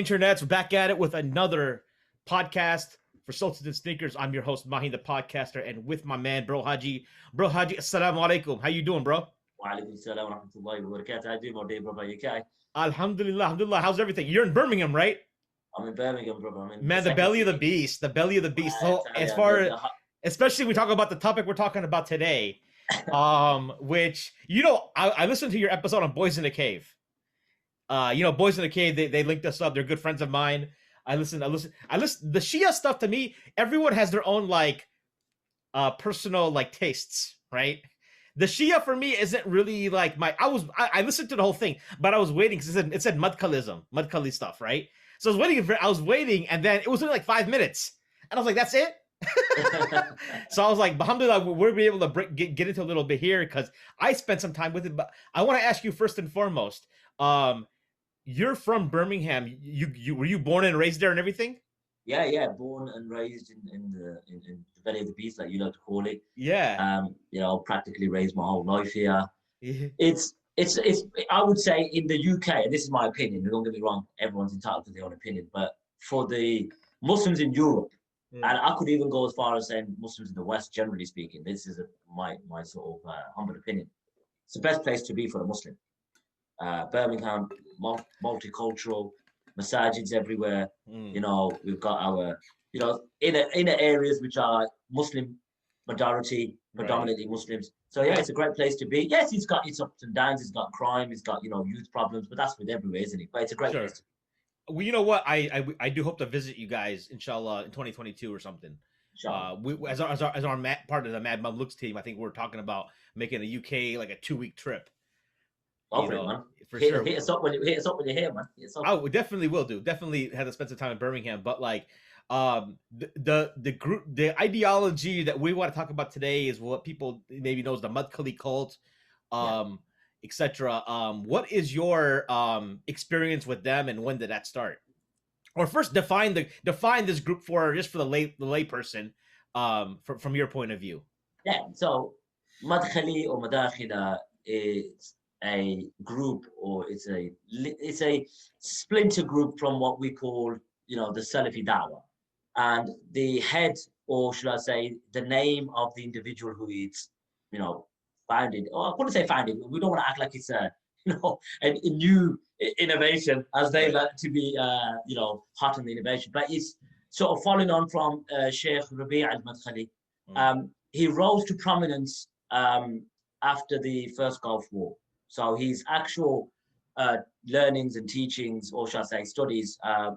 internets? We're back at it with another podcast for Sultans and Sneakers. I'm your host, Mahi, the podcaster, and with my man, Bro Hajji. Bro Hajji, assalamu alaikum. How you doing, bro? Wa alaikum salam wa rahmatullahi wa barakatuh. How you doing, my day, brother? You okay? Alhamdulillah, alhamdulillah. How's everything? You're in Birmingham, right? I'm in Birmingham, brother. I'm in Man, the second belly of the city. beast. The belly of the beast. I So tell as ya, far especially when we talk about the topic we're talking about today, which I listened to your episode on Boys in the Cave. Boys in the Cave, they linked us up. They're good friends of mine. I listen. The Shia stuff, to me, everyone has their own personal tastes, right? The Shia for me isn't really like I listened to the whole thing, but I was waiting because it said Madkhali stuff, right? So I was waiting, and then it was only like 5 minutes, and I was like, that's it. So I was like, alhamdulillah, we'll be able to get into a little bit here because I spent some time with it. But I want to ask you first and foremost, you're from Birmingham. You were you born and raised there and everything? Yeah. Born and raised in the belly of the beast, like you like to call it. Yeah. Practically raised my whole life here. Yeah. It's. I would say in the UK, and this is my opinion. Don't get me wrong. Everyone's entitled to their own opinion, but for the Muslims in Europe. And I could even go as far as saying Muslims in the West, generally speaking. This is my sort of humble opinion. It's the best place to be for a Muslim. Birmingham, multicultural, masajids everywhere. We've got our, inner areas which are Muslim majority, predominantly Muslims. So yeah, it's a great place to be. Yes, it's got its ups and downs. It's got crime. It's got youth problems, but that's with everywhere, isn't it? But it's a great place to be. Well, you know what? I do hope to visit you guys, inshallah, in 2022 or something. We as our part of the Mad Mamluks team, I think we're talking about making a UK like a 2-week trip. Man. For sure. Hit us up when you're here, man. We definitely will do. Definitely had to spend some time in Birmingham, but the group, the ideology that we want to talk about today is what people maybe know as the Madkhali cult. Etc. What is your experience with them, and when did that start? Or first, define this group for the lay person, from your point of view. Yeah. So, Madkhali or Madakhila is a group, or it's a splinter group from what we call the Salafi Dawah, and the head, or should I say, the name of the individual who is founded, or I wouldn't say founded. We don't want to act like it's a new innovation, as they like to be hot on the innovation. But it's sort of following on from Sheikh Rabi' al-Madkhali. He rose to prominence after the First Gulf War. So his actual learnings and teachings, or shall I say studies, I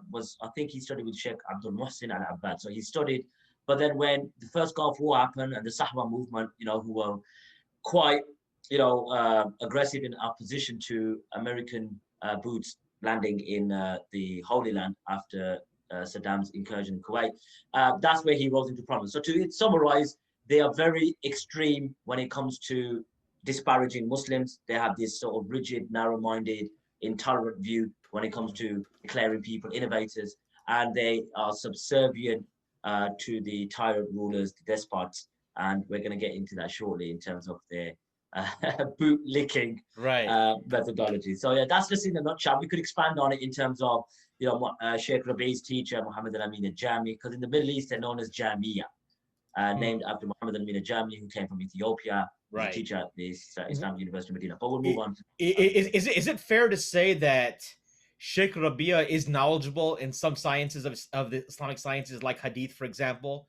think he studied with Sheikh Abdul Muhsin al-Abbad. So he studied, but then when the First Gulf War happened and the Sahwa movement, who were quite, aggressive in opposition to American boots landing in the Holy Land after Saddam's incursion in Kuwait. That's where he rose into prominence. So to summarize, they are very extreme when it comes to disparaging Muslims. They have this sort of rigid, narrow-minded, intolerant view when it comes to declaring people innovators, and they are subservient to the tyrant rulers, the despots. And we're going to get into that shortly in terms of their boot licking methodology. So yeah, that's just in a nutshell. We could expand on it in terms of Sheikh Rabi's teacher, Muhammad al-Amin al-Jami, because in the Middle East they're known as Jamia, named after Muhammad al-Amin al-Jami, who came from Ethiopia. Right. Teacher at the Islamic University of Medina. But we'll move on. Is it fair to say that Sheikh Rabia is knowledgeable in some sciences of the Islamic sciences, like Hadith, for example,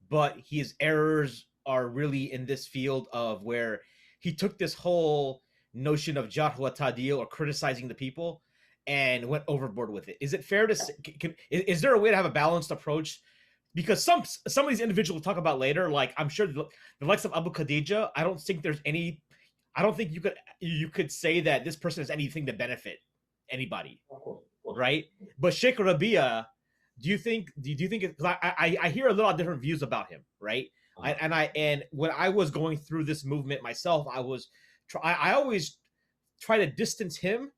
but his errors are really in this field of where he took this whole notion of jarh wa ta'dil, or criticizing the people, and went overboard with it? Is it fair to say, is there a way to have a balanced approach? Because some of these individuals we'll talk about later, like I'm sure the likes of Abu Khadija, I don't think you could say that this person has anything to benefit anybody, right? But Sheikh Rabia, do you think I hear a lot of different views about him, right? And when I was going through this movement myself, I always try to distance him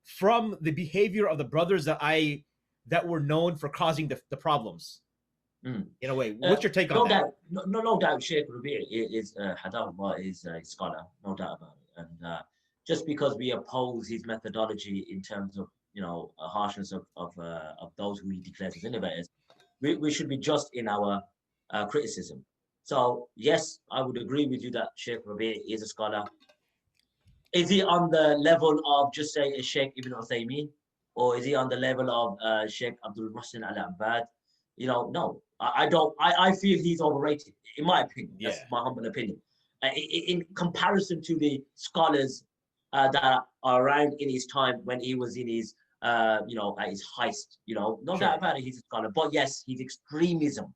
from the behavior of the brothers that were known for causing the problems. In a way, what's your take on that? No doubt, Sheikh Rabi' is Hadallah is a scholar, no doubt about it. And just because we oppose his methodology in terms of harshness of those who he declares as innovators. We should be just in our criticism. So yes, I would agree with you that Sheikh Rabi is a scholar. Is he on the level of just say a Sheikh Ibn Uthaymeen, or is he on the level of Sheikh Abdul Muhsin Al Abbad? No, I don't. I feel he's overrated, in my opinion. That's Yeah, my humble opinion. In comparison to the scholars that are around in his time when he was in his, at his heist, no doubt sure. about it, he's a scholar. But yes, his extremism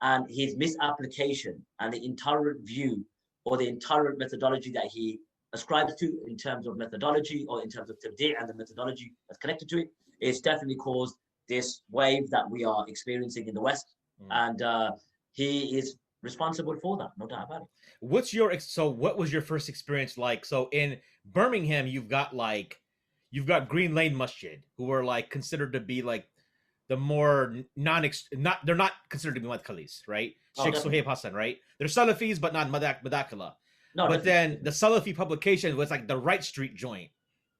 and his misapplication and the intolerant view or the intolerant methodology that he ascribes to in terms of methodology or in terms of tabdi' and the methodology that's connected to it, it's definitely caused this wave that we are experiencing in the West. Mm. And he is responsible for that, no doubt about it. What was your first experience like? So in Birmingham, you've got Green Lane Masjid, who are like considered to be like the more not they're not considered to be Madkhalis, right? Oh, Sheikh definitely. Suhaib Hassan, right? They're Salafis, but not Madakala. No, But definitely. then the Salafi publication was like the Right Street joint.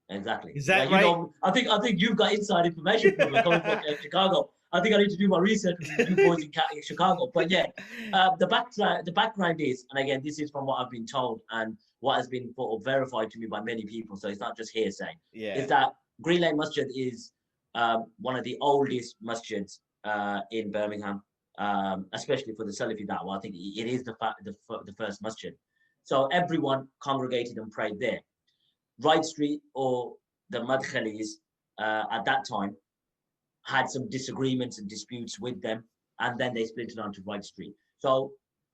Exactly. Is Yeah, that right? I think you've got inside information from me coming from Chicago. I think I need to do my research with you boys in Chicago. But yeah, the background is, and again, this is from what I've been told and what has been sort of verified to me by many people. So it's not just hearsay. Yeah. Is that Green Lane Masjid is one of the oldest masjids in Birmingham, especially for the Salafi Da'wah. I think it is the first masjid. So everyone congregated and prayed there. Wright Street or the Madkhalis at that time had some disagreements and disputes with them, and then they split it onto Wright Street. So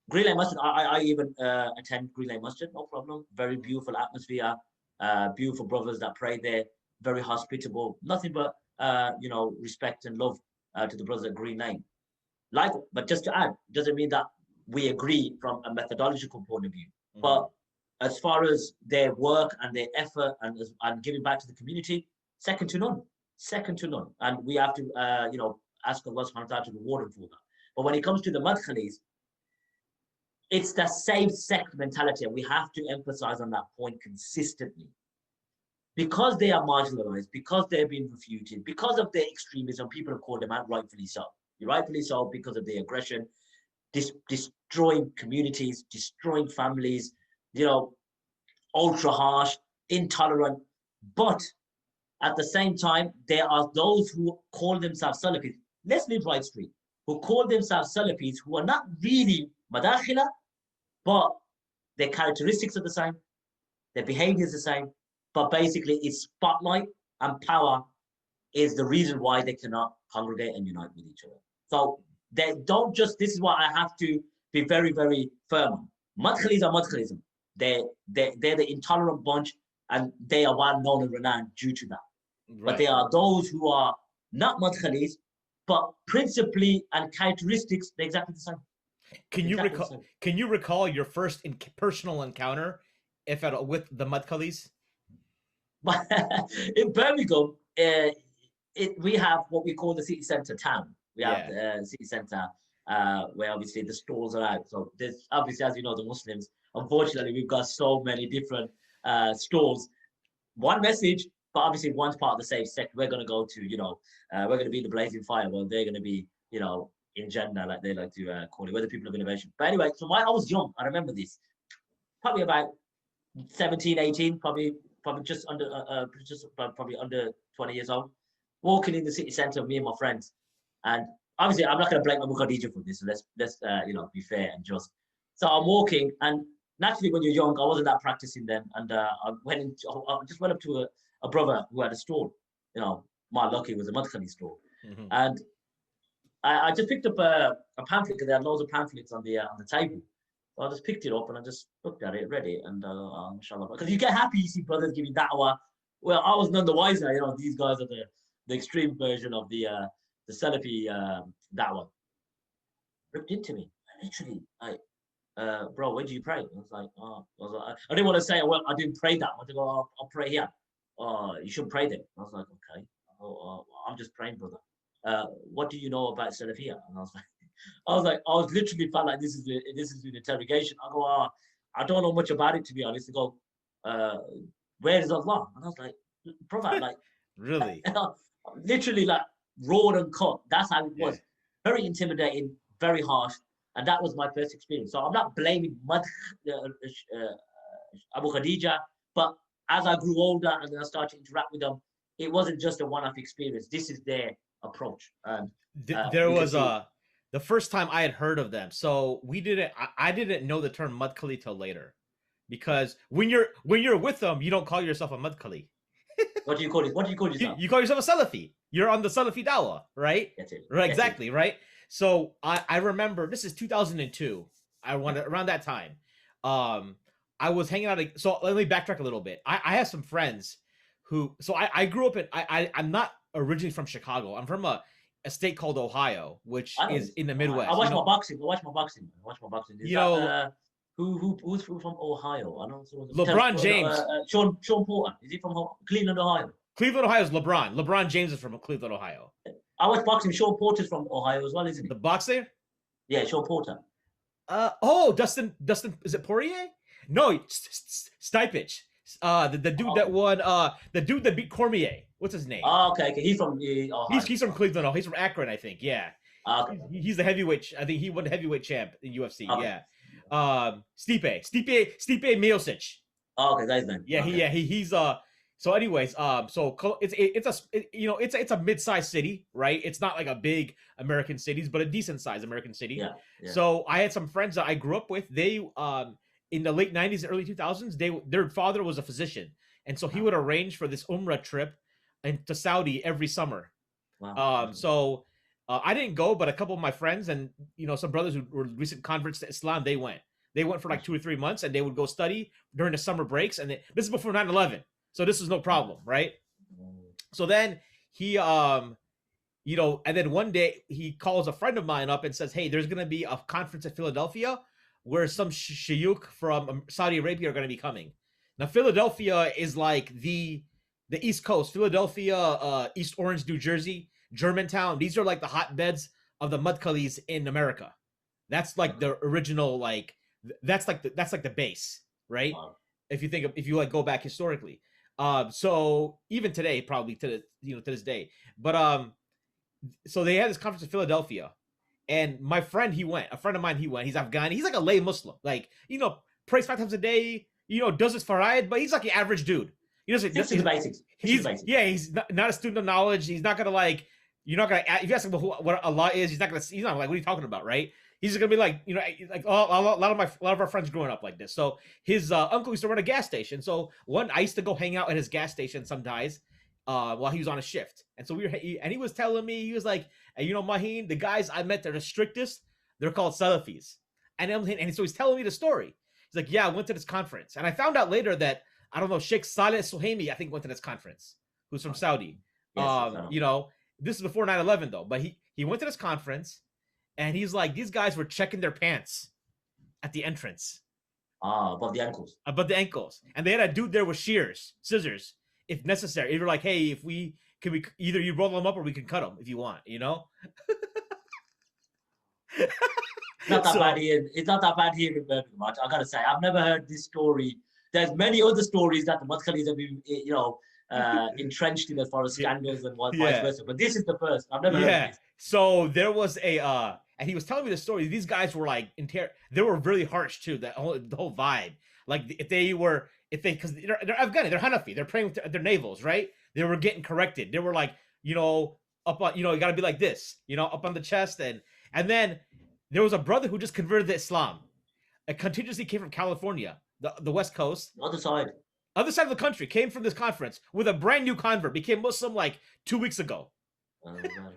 Green Lane Masjid, I even attend Green Lane Masjid, no problem. Very beautiful atmosphere, beautiful brothers that pray there, very hospitable, nothing but respect and love to the brothers at Green Lane. But just to add, doesn't mean that we agree from a methodological point of view. Mhm. But as far as their work and their effort and giving back to the community, second to none, second to none. And we have to, ask Allah subhanahu wa ta'ala to reward them for that. But when it comes to the Madkhalis, it's the same sect mentality. And we have to emphasize on that point consistently. Because they are marginalized, because they're being refuted, because of their extremism, people have called them out, rightfully so. Rightfully so, because of their aggression, destroying communities, destroying families, ultra harsh, intolerant. But at the same time, there are those who call themselves Salafis. Let's leave Right Street, who call themselves Salafis, who are not really Madakhila, but their characteristics are the same, their behavior is the same, but basically it's spotlight and power is the reason why they cannot congregate and unite with each other. So they don't just, this is what I have to be very, very firm on. Madkhalis are Madkhalism. They're the intolerant bunch, and they are well known and renowned due to that. Right. But there are those who are not Madkhalis, but principally and characteristics, they're exactly the same. Can you recall your first personal encounter, if at all, with the Madkhalis? But in Birmingham, we have what we call the city centre town. We have the city centre where obviously the stalls are out. So there's obviously, as you know, the Muslims, unfortunately, we've got so many different stalls. One message, but obviously one's part of the same sect. We're going to go to, we're going to be the blazing fire. Well, they're going to be, in Jannah, like they like to call it. We're the people of innovation. But anyway, so when I was young, I remember this. Probably about 17, 18, probably just under, probably under 20 years old. Walking in the city centre with me and my friends. And obviously, I'm not going to blame Abu Khadija for this. So let's be fair and just. So I'm walking, and naturally, when you're young, I wasn't that practicing then, and I just went up to a brother who had a stall. My lucky was a Madkhali stall, and I just picked up a pamphlet because they had loads of pamphlets on the table. So I just picked it up and I just looked at it, read it, and mashallah, because you get happy, you see brothers giving da'wah. Well, I was none the wiser. These guys are the extreme version of the Salafi da'wah. Ripped into me, literally. Bro, where do you pray? I didn't want to say, well, I didn't pray that. I had to go, I'll pray here. You should pray there. I was like, okay. I'm just praying, brother. What do you know about Salafiyah? And I was literally felt like this is an interrogation. I go, I don't know much about it, to be honest. I go, where is Allah? And I was like, brother, like, Really? Literally like raw and cut. That's how it Yeah. was. Very intimidating, very harsh. And that was my first experience. So I'm not blaming Abu Khadija, but as I grew older and then I started to interact with them, it wasn't just a one-off experience. This is their approach. There We can was see. the first time I had heard of them. So we didn't. I didn't know the term Madkhali till later, because when you're with them, you don't call yourself a Madkhali. What do you call it? What do you call You, yourself? you call yourself a Salafi. You're on the Salafi Dawah, right? Get it. Right, Get it. exactly, right? So I remember this is 2002. I wanted around that time. I was hanging out. So let me backtrack a little bit. I have some friends who. So I grew up in. I'm not originally from Chicago. I'm from a state called Ohio, which I know is this. in the Midwest. I watch you my know, boxing. I watch my boxing. I watch my boxing. Is you that, know who's from Ohio? I know someone. LeBron James. Sean Porter. Is he from Cleveland, Ohio? Cleveland, Ohio is LeBron. LeBron James is from Cleveland, Ohio. I watch boxing. Sean Porter's from Ohio as well, isn't he? The boxer? Yeah, Sean Porter. Dustin, is it Poirier? No, Stipich. The dude that won. The dude that beat Cormier. What's his name? Oh, okay. He's from Ohio. He's from Cleveland. Oh, he's from Akron, I think. Yeah. Okay. He's the heavyweight. I think he won the heavyweight champ in UFC. Okay. Yeah. Stipe Miocic. Oh, okay, that's then. Yeah. Okay. He's So, anyways, so it's a mid-sized city, right? It's not like a big American cities, but a decent-sized American city. Yeah, yeah. So I had some friends that I grew up with. They in the late 90s and early 2000s, their father was a physician, and so he would arrange for this Umrah trip to Saudi every summer. Wow. So I didn't go, but a couple of my friends and some brothers who were recent converts to Islam, they went. They went for like 2 or 3 months, and they would go study during the summer breaks. And this is before 9/11. So this is no problem, right? So then he, and then one day he calls a friend of mine up and says, "Hey, there's going to be a conference at Philadelphia where some shayukh from Saudi Arabia are going to be coming." Now, Philadelphia is like the East Coast. Philadelphia, East Orange, New Jersey, Germantown. These are like the hotbeds of the Madkhalis in America. That's like the original, like that's like the base, right? Wow. If you like go back historically. So even today, probably to this day, but so they had this conference in Philadelphia, and my friend, a friend of mine, he went. He's Afghani. He's like a lay Muslim, like prays 5 times a day. Does his faraid, but he's like the average dude. He doesn't. He's the basics. He's not a student of knowledge. He's not gonna like. You're not gonna. If you ask him what Allah is, he's not gonna. He's not like, what are you talking about, right? He's just gonna be like, like a lot of our friends growing up like this. So his uncle used to run a gas station. So I used to go hang out at his gas station sometimes while he was on a shift. And so he was telling me, he was like, hey, Maheen, the guys I met, they're the strictest. They're called Salafis. And so he's telling me the story. He's like, yeah, I went to this conference, and I found out later that I don't know, Sheikh Saleh Suhaimi, I think, went to this conference, who's from Saudi. Yes, this is before 9/11 though, but he went to this conference. And he's like, these guys were checking their pants at the entrance. Above the ankles. Above the ankles. And they had a dude there with scissors, if necessary. They were like, hey, either you roll them up or we can cut them if you want, Not that bad here. It's not that bad here in Birmingham. I gotta say, I've never heard this story. There's many other stories that the Madkhalis have been, entrenched in as far as scandals and vice versa. But this is the first. I've never heard of this. So there was and he was telling me the story. These guys were like, they were really harsh too. The whole vibe. Like because they're Afghani, they're Hanafi, they're praying with their navels, right? They were getting corrected. They were like, up on, you got to be like this, up on the chest, and then there was a brother who just converted to Islam. A contingency came from California, the West Coast, Other side of the country, came from this conference with a brand new convert, became Muslim like 2 weeks ago,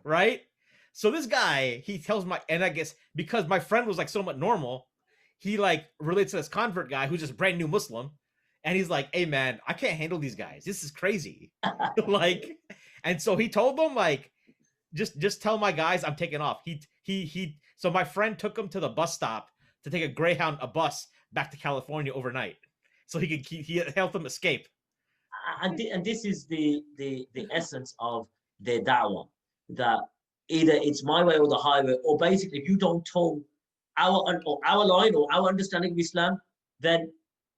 right? So this guy, he tells and I guess because my friend was like somewhat normal, he like relates to this convert guy who's just brand new Muslim, and he's like, "Hey man, I can't handle these guys. This is crazy." Like, and so he told them like, just tell my guys I'm taking off. So my friend took him to the bus stop to take a bus back to California overnight, so he helped them escape. And this is the essence of their da'wah, that either it's my way or the highway, or basically if you don't toe our line or our understanding of Islam, then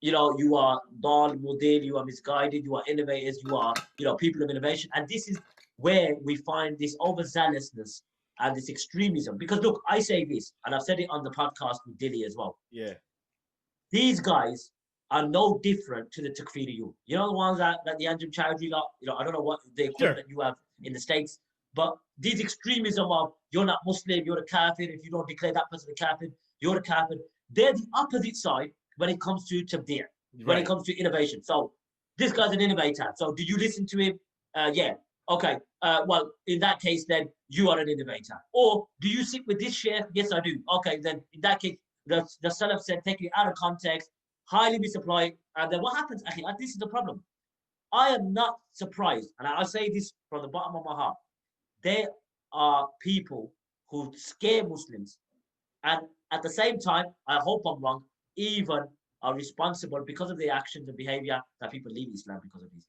you are dal mudil, you are misguided, you are innovators, you are, people of innovation. And this is where we find this overzealousness and this extremism. Because look, I say this, and I've said it on the podcast with Dilly as well. Yeah. These guys are no different to the Takfiriyun. You know the ones that the Anjem Chowdhury lot, I don't know what the equivalent you have in the States, but these extremism of you're not Muslim, you're a kafir, if you don't declare that person a kafir, you're a kafir. They're the opposite side when it comes to tabdir, when it comes to innovation. So this guy's an innovator. So did you listen to him? Yeah. Okay. Well, in that case, then you are an innovator. Or do you sit with this sheikh? Yes, I do. Okay, then in that case, the Salaf said, taking it out of context, highly misapplied. And then what happens? Actually, this is the problem. I am not surprised, and I say this from the bottom of my heart. There are people who scare Muslims, and at the same time, I hope I'm wrong, even are responsible because of their actions and behavior that people leave Islam because of this.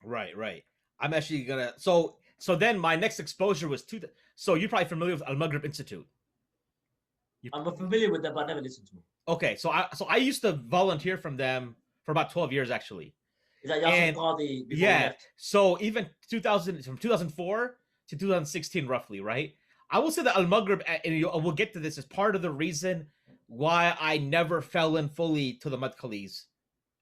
Right. I'm actually gonna. So then my next exposure was to. So you're probably familiar with Al Maghrib Institute. I'm familiar with them, but I never listened to them. Okay, so I used to volunteer from them for about 12 years actually. Is that Yasser Qadi? Yeah. So even 2004 to 2016 roughly, right? I will say that Al Maghrib, and we'll get to this, is part of the reason why I never fell in fully to the Madkhalis,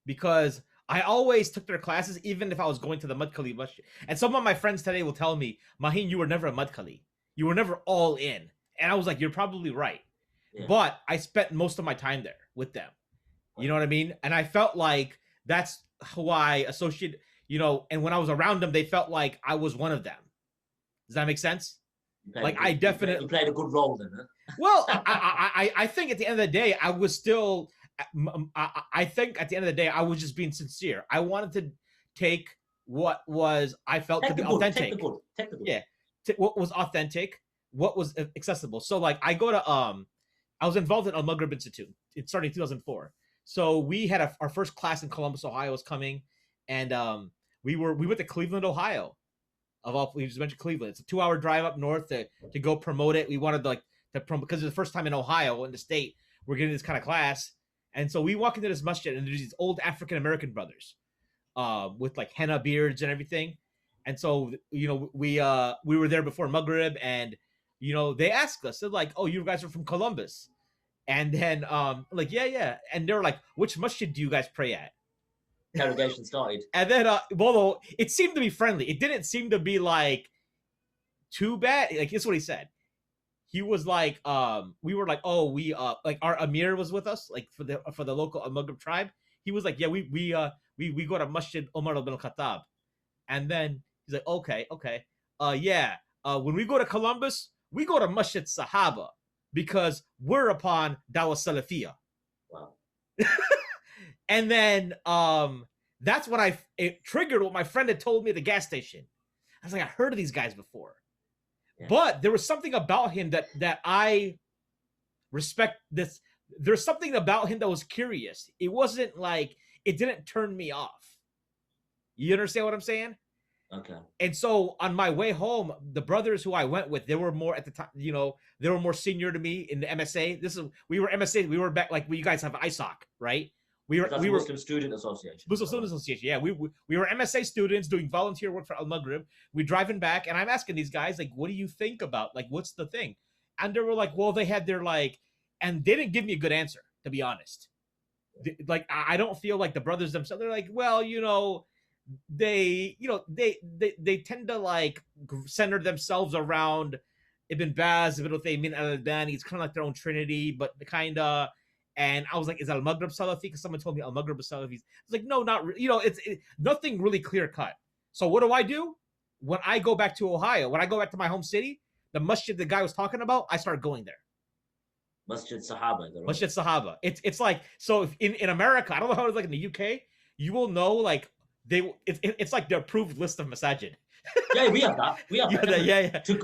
because I always took their classes, even if I was going to the Madkhali masjid. And some of my friends today will tell me, Mahin, you were never a Madkhali. You were never all in. And I was like, you're probably right. Yeah. But I spent most of my time there with them. You know what I mean? And I felt like that's who I associated, and when I was around them, they felt like I was one of them. Does that make sense? Like I definitely you played a good role then, huh? Well, I think at the end of the day, I was still. I think at the end of the day, I was just being sincere. I wanted to take what was I felt to be authentic. Take the good. Yeah, what was authentic, what was accessible. So like I go to I was involved in Al Maghrib Institute. It started in 2004. So we had our first class in Columbus, Ohio, was coming, and we went to Cleveland, Ohio. Of all, we just mentioned Cleveland. It's a 2-hour drive up north to go promote it. We wanted to promote because it's the first time in Ohio, in the state, we're getting this kind of class. And so we walk into this masjid, and there's these old African American brothers, with like henna beards and everything. And so we were there before Maghrib, and they asked us, they're like, "Oh, you guys are from Columbus?" And then like, yeah, and they're like, "Which masjid do you guys pray at?" Interrogation started. And then well, it seemed to be friendly. It didn't seem to be like too bad. Like, here's what he said. He was like, we were like, oh, we like our Amir was with us, like for the local Maghrib tribe. He was like, yeah, we go to Masjid Omar ibn Khattab. And then he's like, okay, yeah. When we go to Columbus, we go to Masjid Sahaba because we're upon Dawah Salafiyah. Wow. And then that's when it triggered what my friend had told me at the gas station. I was like, I heard of these guys before. Yeah. But there was something about him that I respect. This there's something about him that was curious. It wasn't like, it didn't turn me off. You understand what I'm saying? Okay. And so on my way home, the brothers who I went with, they were more at the time, they were more senior to me in the MSA. We were MSA. We were back like you guys have ISOC, right? We were Muslim Student Association. Muslim Student Association. Yeah, we were MSA students doing volunteer work for Al Maghrib. We're driving back, and I'm asking these guys, like, what do you think about, like, what's the thing? And they were like, well, they had their like, and they didn't give me a good answer, to be honest. Like, I don't feel like the brothers themselves. They're like, well, they tend to like center themselves around Ibn Baz, Ibn Uthaymin, Al-Albani. It's kind of like their own trinity, but kind of. And I was like, is Al Maghrib Salafi? Because someone told me Al Maghrib Salafis. It's like, no, not really. It's nothing really clear cut. So what do? When I go back to Ohio, when I go back to my home city, the masjid the guy was talking about, I start going there. Masjid Sahaba. Masjid Sahaba. It's like, so if in America, I don't know how it's like in the UK, you will know like it's like the approved list of masajid. Yeah, we have that. Yeah. To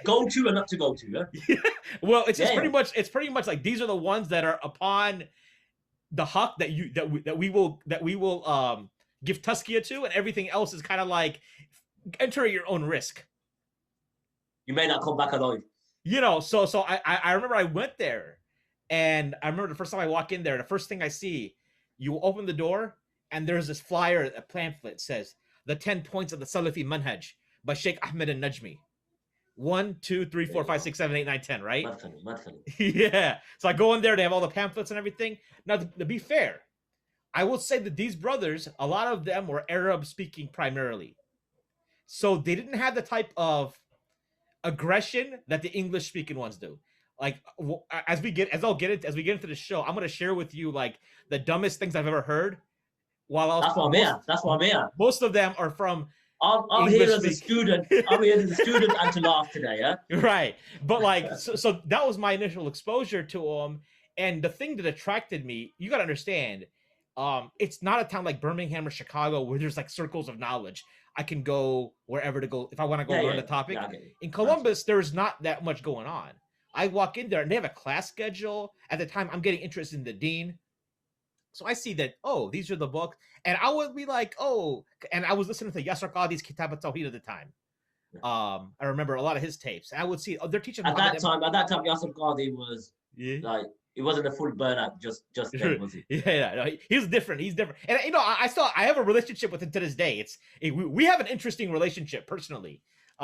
go to and not to go to. Yeah. Well, it's pretty much like these are the ones that are upon the haq that we will give tazkiyah to, and everything else is kind of like enter at your own risk. You may not come back alive. So I remember I went there, and I remember the first time I walk in there, the first thing I see You open the door, and there's this flyer, a pamphlet says the 10 points of the Salafi Manhaj by Sheikh Ahmed and Najmi. 1, 2, 3, There 4, you 5, go. 6, 7, 8, 9, 10, right? Madkhali. Yeah. So I go in there, they have all the pamphlets and everything. Now, to be fair, I will say that these brothers, a lot of them were Arab speaking primarily. So they didn't have the type of aggression that the English speaking ones do. Like as we get into the show, I'm gonna share with you like the dumbest things I've ever heard. While I was That's what I'm here. That's what I'm here. most of them are from I'm here as a student. I'm here as a student and to laugh today, yeah? Right. But like so that was my initial exposure to them. And the thing that attracted me, you gotta understand, it's not a town like Birmingham or Chicago where there's like circles of knowledge. I can go wherever to go if I want to go learn the topic. Yeah, in Columbus, there's not that much going on. I walk in there and they have a class schedule. At the time, I'm getting interested in the dean. So I see that, oh, these are the books. And I would be like, oh, and I was listening to Yasser Qadi's Kitab al-Tawheed at the time. I remember a lot of his tapes. And I would see, oh, they're teaching at that time, Yasser Qadi was like, it wasn't a full burnout just then, was he? Yeah, no, he's different. He's different. And you know, I have a relationship with him to this day. We have an interesting relationship personally,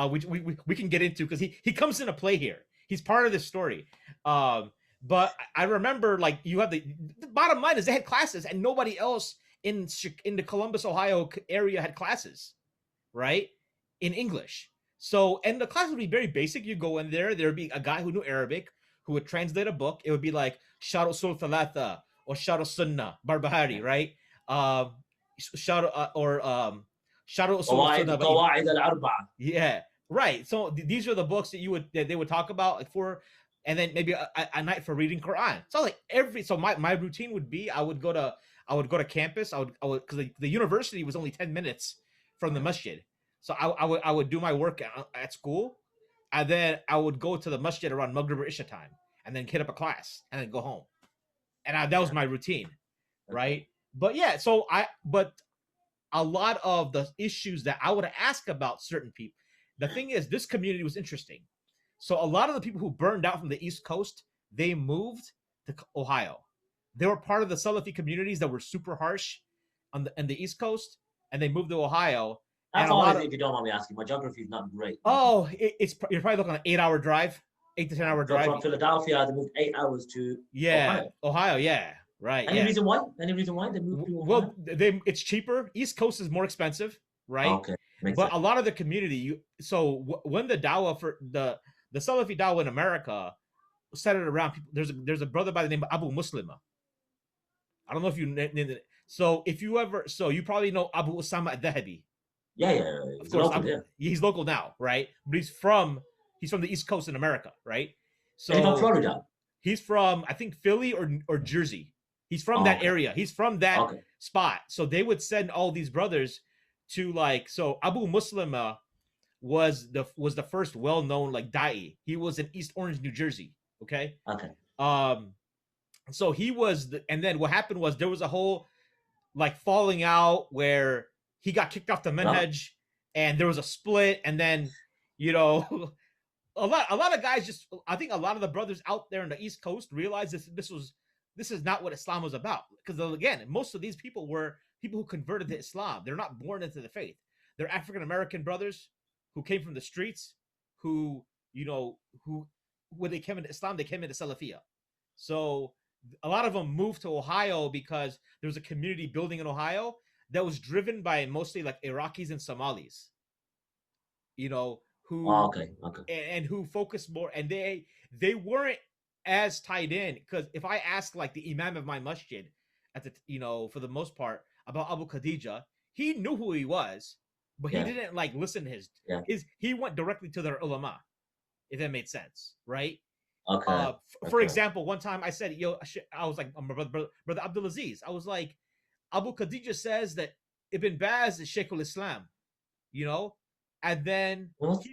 which we can get into because he comes into play here. He's part of this story. But I remember like you have the bottom line is they had classes and nobody else in the Columbus, Ohio area had classes, right? In English. So, and the class would be very basic. You go in there would be a guy who knew Arabic who would translate a book. It would be like Shar Usul Thalatha or Shar Sunnah, Barbahari, right? Shar Usul Sunnah. Yeah, right. So these are the books that they would talk about like for, and then maybe a night for reading Quran. So like my routine would be I would go to campus. I would because the university was only 10 minutes from the masjid. So I would do my work at school, and then I would go to the masjid around Maghrib or Isha time, and then hit up a class, and then go home. And that was my routine, right? But yeah, but a lot of the issues that I would ask about certain people, the thing is, this community was interesting. So a lot of the people who burned out from the East Coast, they moved to Ohio. They were part of the Salafi communities that were super harsh on the East Coast, and they moved to Ohio. That's all I think, if you don't mind me asking. My geography is not great. Oh, you're probably looking at an 8-hour drive, 8 to 10 hour drive. From Philadelphia, I moved 8 hours to Ohio. Yeah, right. Any reason why? Any reason why they moved to Ohio? Well, it's cheaper. East Coast is more expensive, right? Okay, but sense. A lot of the community, when the Dawah for the Salafi Dawah in America centered around people, there's a brother by the name of Abu Muslima. I don't know if you so if you ever you probably know Abu Usama al-Dhahabi. Yeah. Of course, local, he's local now, right? But he's from the East Coast in America, right? So he's from Florida. He's from I think Philly or Jersey. He's from that area. He's from that spot. So they would send all these brothers to Abu Muslima was the first well-known like da'i. He was in East Orange, New Jersey. Okay. So he was, and then what happened was there was a whole like falling out where he got kicked off the manhaj, and there was a split, and then a lot of guys I think a lot of the brothers out there in the East Coast realized this is not what Islam was about, because again, most of these people were people who converted to Islam. They're not born into the faith. They're African American brothers who came from the streets, who when they came into Islam, they came into Salafiyah. So a lot of them moved to Ohio because there was a community building in Ohio that was driven by mostly like Iraqis and Somalis, who and who focused more, and they weren't as tied in, because if I ask like the imam of my masjid at the for the most part about Abu Khadija, he knew who he was, but he didn't like listen to his he went directly to their ulama, if that made sense, right? For example, one time I said, I was like, brother Abdulaziz, I was like, Abu Khadija says that Ibn Baz is Sheikhul Islam, and then because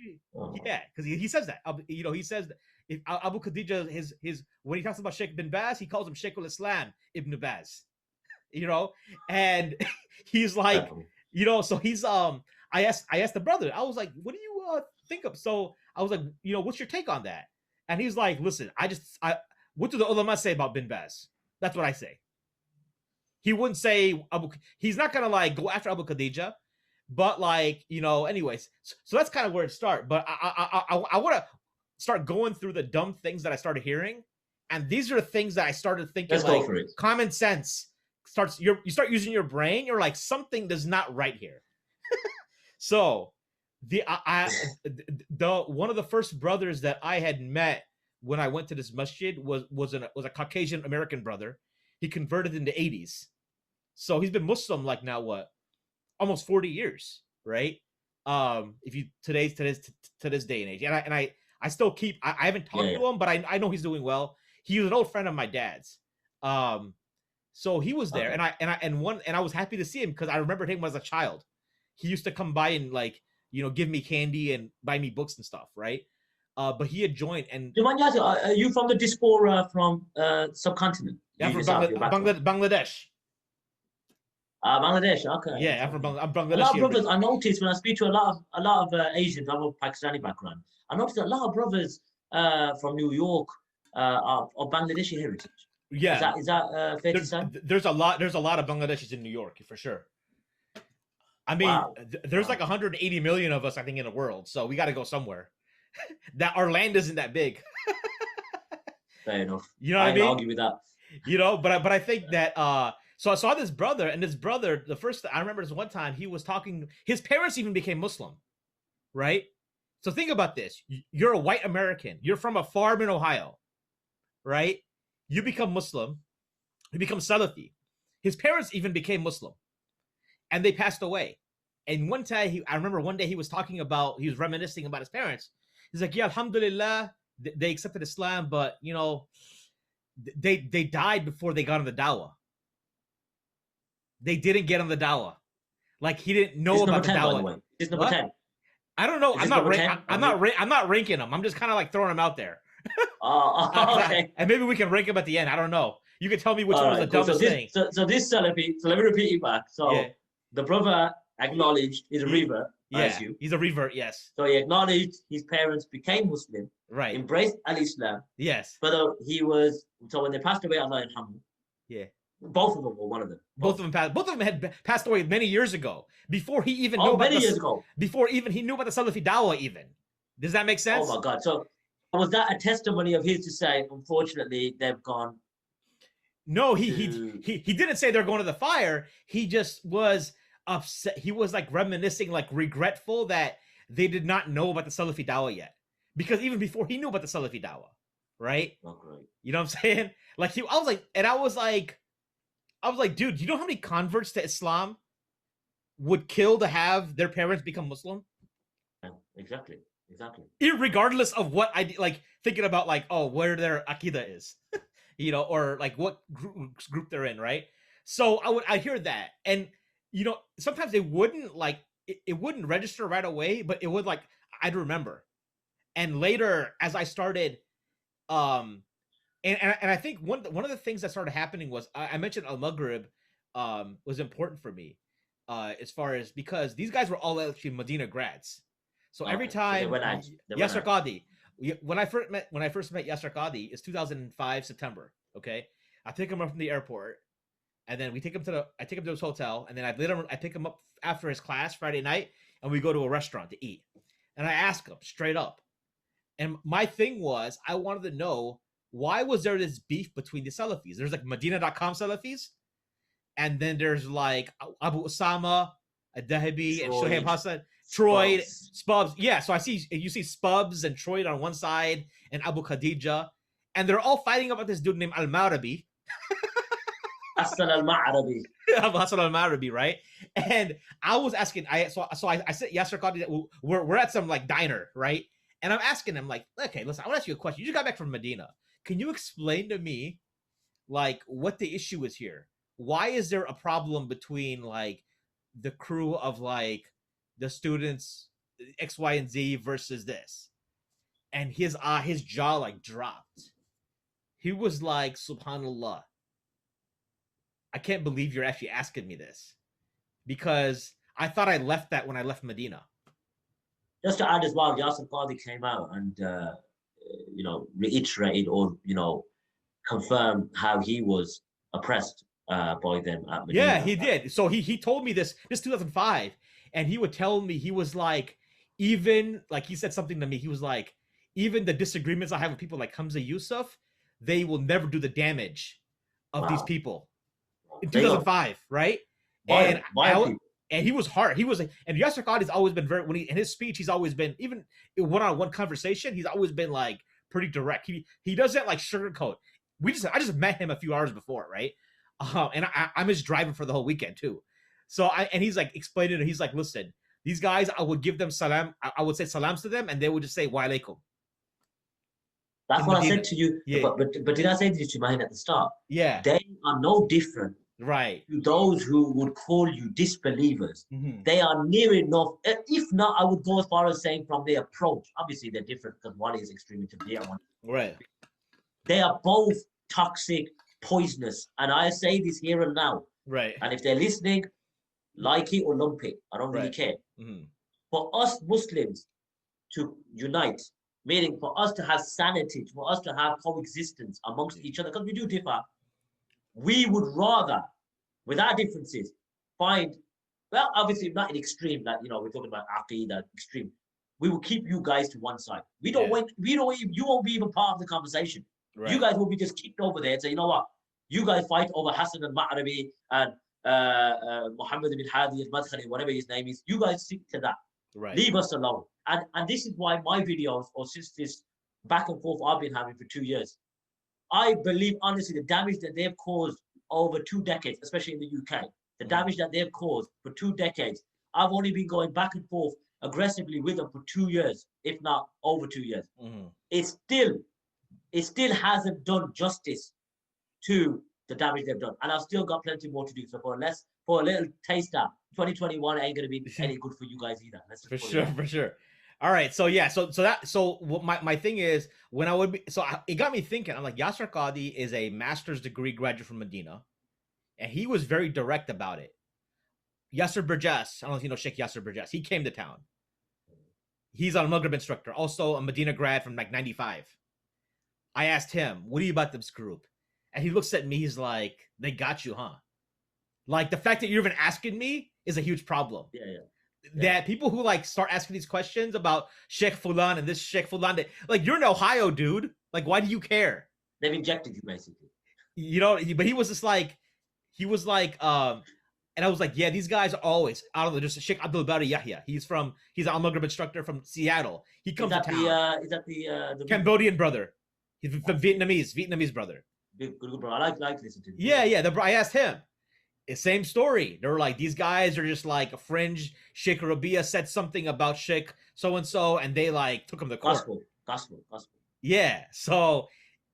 he says that, he says that if Abu Khadija, his when he talks about Sheikh Ibn Baz, he calls him Sheikhul Islam Ibn Baz, and he's like, so he's I asked the brother, I was like, what do you think of? So I was like, what's your take on that? And he's like, listen, what do the ulama say about Bin Baz? That's what I say. he wouldn't say he's not gonna like go after Abu Khadija, but like anyways. So that's kind of where it starts. But I want to start going through the dumb things that I started hearing, and these are things that I started thinking. Let's like go for it. Common sense starts. You start using your brain. You're like something does not right here. So the one of the first brothers that I had met when I went to this masjid was a Caucasian American brother. He converted in the 80s. So he's been Muslim like now what? Almost 40 years, right? If you to this day and age. And I still keep I haven't talked to him, but I know he's doing well. He was an old friend of my dad's. So he was there, and I was happy to see him because I remembered him as a child. He used to come by and like, give me candy and buy me books and stuff, right? But he had joined. And do you mind asking, are you from the diaspora from subcontinent? Yeah, from Bangladesh. Bangladesh, okay. Yeah, I'm from Bangladesh. A lot of brothers, I noticed when I speak to a lot of Asians, I have a Pakistani background. I noticed a lot of brothers from New York are Bangladeshi heritage. Yeah, is that fair to say? There's a lot of Bangladeshis in New York for sure. I mean, wow. There's like 180 million of us, I think, in the world, so we got to go somewhere. That our land isn't that big. Fair enough. You know what I mean? Argue with that. But I think that so I saw this brother, and this brother, the first I remember this one time he was talking. His parents even became Muslim, right? So think about this: you're a white American, you're from a farm in Ohio, right? You become Muslim, you become Salafi. His parents even became Muslim, and they passed away. And one time, I remember one day he was reminiscing about his parents. He's like, "Yeah, alhamdulillah, they accepted Islam, but they died before they got on the dawah. They didn't get on the dawah. Like he didn't know about the dawah." Is number 10. I don't know. I'm not ranking them. I'm just kind of like throwing them out there. Okay. And maybe we can rank them at the end. I don't know. You can tell me which one was the dumbest thing. So this Salafi. So let me repeat it back. So the brother acknowledged he's a revert. Yeah, he's a revert. Yes. So he acknowledged his parents became Muslim. Right. Embraced al-Islam. Yes. But so when they passed away, Allah yarhamhum. Yeah. Both of them, or one of them. Both of them had passed away many years ago. Before he even knew about years ago. Before even he knew about the Salafi Dawah even. Does that make sense? Oh my God. So was that a testimony of his to say, unfortunately, they've gone? No, he didn't say they're going to the fire. He just was upset. He was like reminiscing, like regretful that they did not know about the Salafi Dawah yet. Because even before he knew about the Salafi Dawah, right? Not great. You know what I'm saying? Like I was like, dude, you know how many converts to Islam would kill to have their parents become Muslim? Yeah, exactly. Irregardless of what like thinking about like, oh, where their Aqidah is, or like what group they're in, right? So I hear that, and sometimes it wouldn't like it wouldn't register right away, but it would like I'd remember, and later as I started, and I think one of the things that started happening was I mentioned Al-Maghrib was important for me, as far as because these guys were all actually Medina grads. So every time Yasser Qadi, when I first met Yasser Qadi, it's 2005 September. Okay, I pick him up from the airport, and then I take him to his hotel, and then I pick him up after his class Friday night, and we go to a restaurant to eat. And I ask him straight up, and my thing was I wanted to know why was there this beef between the Salafis. There's like Medina.com Salafis, and then there's like Abu Usama, Ad-Dahabi, and Shoaib Hassan. Troy, Spubs. Yeah, so you see Spubs and Troy on one side and Abu Khadija, and they're all fighting about this dude named Al-Marabi. Hassan Al-Ma'arabi. Hassan Al-Ma'arabi, right? And I was asking, I said Yasser Qadi that we're at some like diner, right? And I'm asking him like, okay, listen, I want to ask you a question. You just got back from Medina. Can you explain to me like what the issue is here? Why is there a problem between like the crew of like the students X, Y, and Z versus this? And his jaw like dropped. He was like, subhanallah, I can't believe you're actually asking me this, because I thought I left that when I left Medina. Just to add as well, Yasser Qadi came out and reiterated or confirmed how he was oppressed by them at Yeah, Medina. he did. So he told me this 2005, and he would tell me, he was like, even like he said something to me. He was like, even the disagreements I have with people like Hamza Yusuf, they will never do the damage of these Wow. people in There you go. 2005, right? And Violent people. and he was hard. He was, and Yasser Qadi's always been very, when he in his speech, he's always been, even in one-on-one conversation, he's always been like pretty direct. He doesn't like sugarcoat. I just met him a few hours before, right? And I'm his driver for the whole weekend too. So and he's like explaining it. He's like, listen, these guys, I would give them salam. I would say salams to them, and they would just say wa alaikum. That's In what I Medina. said to you. Yeah. But did I say this to Mahin at the start? Yeah. They are no different Right. to those who would call you disbelievers. Mhm. They are near enough. If not, I would go as far as saying from their approach. Obviously, they're different because one is extremely to the other one. Right. They are both toxic, poisonous. And I say this here and now. Right. And if they're listening, like it or lump it. I don't really Right. care. Mhm. For us Muslims to unite, meaning for us to have sanity, for us to have coexistence amongst each other, because we do differ, we would rather, with our differences, find, well, obviously not an extreme, like, you know, we're talking about Aqidah extreme. We will keep you guys to one side. We don't want, you won't be even part of the conversation. Right. You guys will be just kicked over there and say, you know what, you guys fight over Hassan al-Ma'rabi and Muhammad ibn Hadi al-Madkhali, whatever his name is. You guys stick to that. Right. Leave us alone. And this is why my videos, or since this back and forth I've been having for 2 years, I believe honestly the damage that they've caused over 2 decades, especially in the UK, the damage that they've caused for 2 decades, I've only been going back and forth aggressively with them for 2 years, if not over 2 years. It still hasn't done justice to the damage they've done, and I've still got plenty more to do. So for a little taster, 2021 ain't gonna be any good for you guys either. For sure. All right, so yeah, so what my thing is, when I would be, it got me thinking. I'm like, Yasser Qadi is a master's degree graduate from Medina, and he was very direct about it. Yasser Burjas, I don't know if you know Sheikh Yasser Burjas. He came to town. He's a Maghrib instructor, also a Medina grad from like 95. I asked him, what do you about this group? And he looks at me, he's like, they got you, huh? Like, the fact that you're even asking me is a huge problem. Yeah. That people who like start asking these questions about Sheikh Fulan and this Sheikh Fulan, like, you're in Ohio, dude. Like, why do you care? They've injected you, basically. You know, but he was just like, and I was like, yeah, these guys are always out of the, just Sheikh Abdul Bari Yahya. He's an Al-Maghrib instructor from Seattle. He comes to town. Is that the Cambodian brother? He's the Vietnamese brother. Good bro. I like listening to him. Yeah. I asked him. Same story. They were like, these guys are just like a fringe. Sheikh Rabia said something about Sheikh so-and-so, and they like took him to court. Gospel. Yeah. So,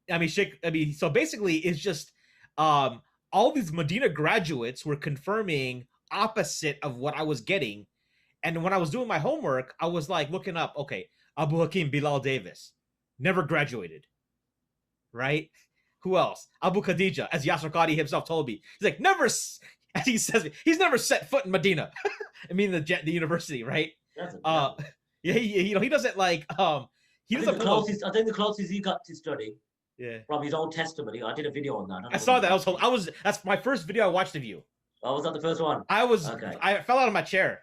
so basically it's just, all these Medina graduates were confirming opposite of what I was getting. And when I was doing my homework, I was like looking up, okay, Abu Hakim Bilal Davis, never graduated. Right? Who else? Abu Khadija, as Yasser Qadi himself told me. He's like, never, as he says, he's never set foot in Medina. I mean, the university, right? Yeah, he doesn't like, he doesn't. I think the closest he got to study, from his own testimony. I did a video on that. I saw that. That's my first video I watched of you. Oh, was that the first one? Okay. I fell out of my chair.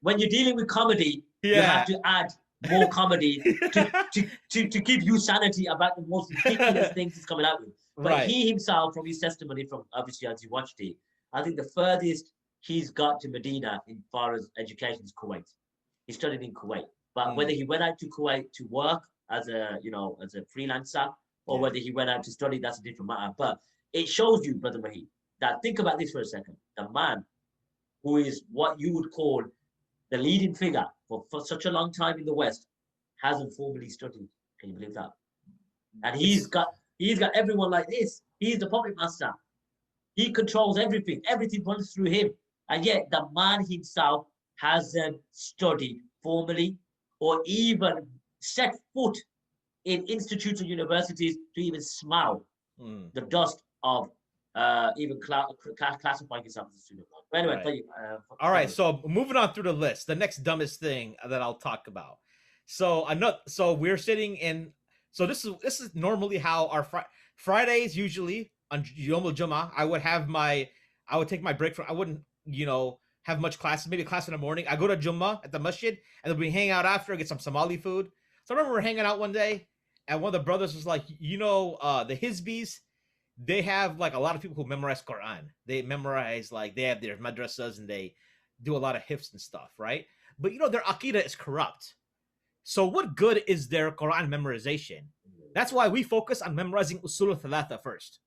When you're dealing with comedy, you have to add more comedy to give you sanity about the most ridiculous things he's coming out with. But he himself, from his testimony, from obviously as you watched it, I think the furthest he's got to Medina in far as education is Kuwait. He studied in Kuwait, but whether he went out to Kuwait to work as a freelancer or whether he went out to study, that's a different matter. But it shows you, Brother Mahid, that think about this for a second. The man who is what you would call the leading figure for such a long time in the West hasn't formally studied. Can you believe that? And he's got everyone like this. He's the puppet master. He controls everything. Everything runs through him. And yet the man himself hasn't studied formally or even set foot in institutes or universities to even smell the dust of even classifying yourself as a student. But anyway, all right. So moving on through the list, the next dumbest thing that I'll talk about. So we're sitting in. So this is normally how our Fridays usually on Yom al-Jum'ah, I would take my break from, I wouldn't, have much classes, maybe a class in the morning. I go to Jummah at the masjid, and then we hang out after, get some Somali food. So I remember we are hanging out one day, and one of the brothers was like, the Hizbis, they have like a lot of people who memorize Quran. They memorize, like, they have their madrasas and they do a lot of hifz and stuff, right? But their aqidah is corrupt. So what good is their Quran memorization? That's why we focus on memorizing usul al-thalatha first.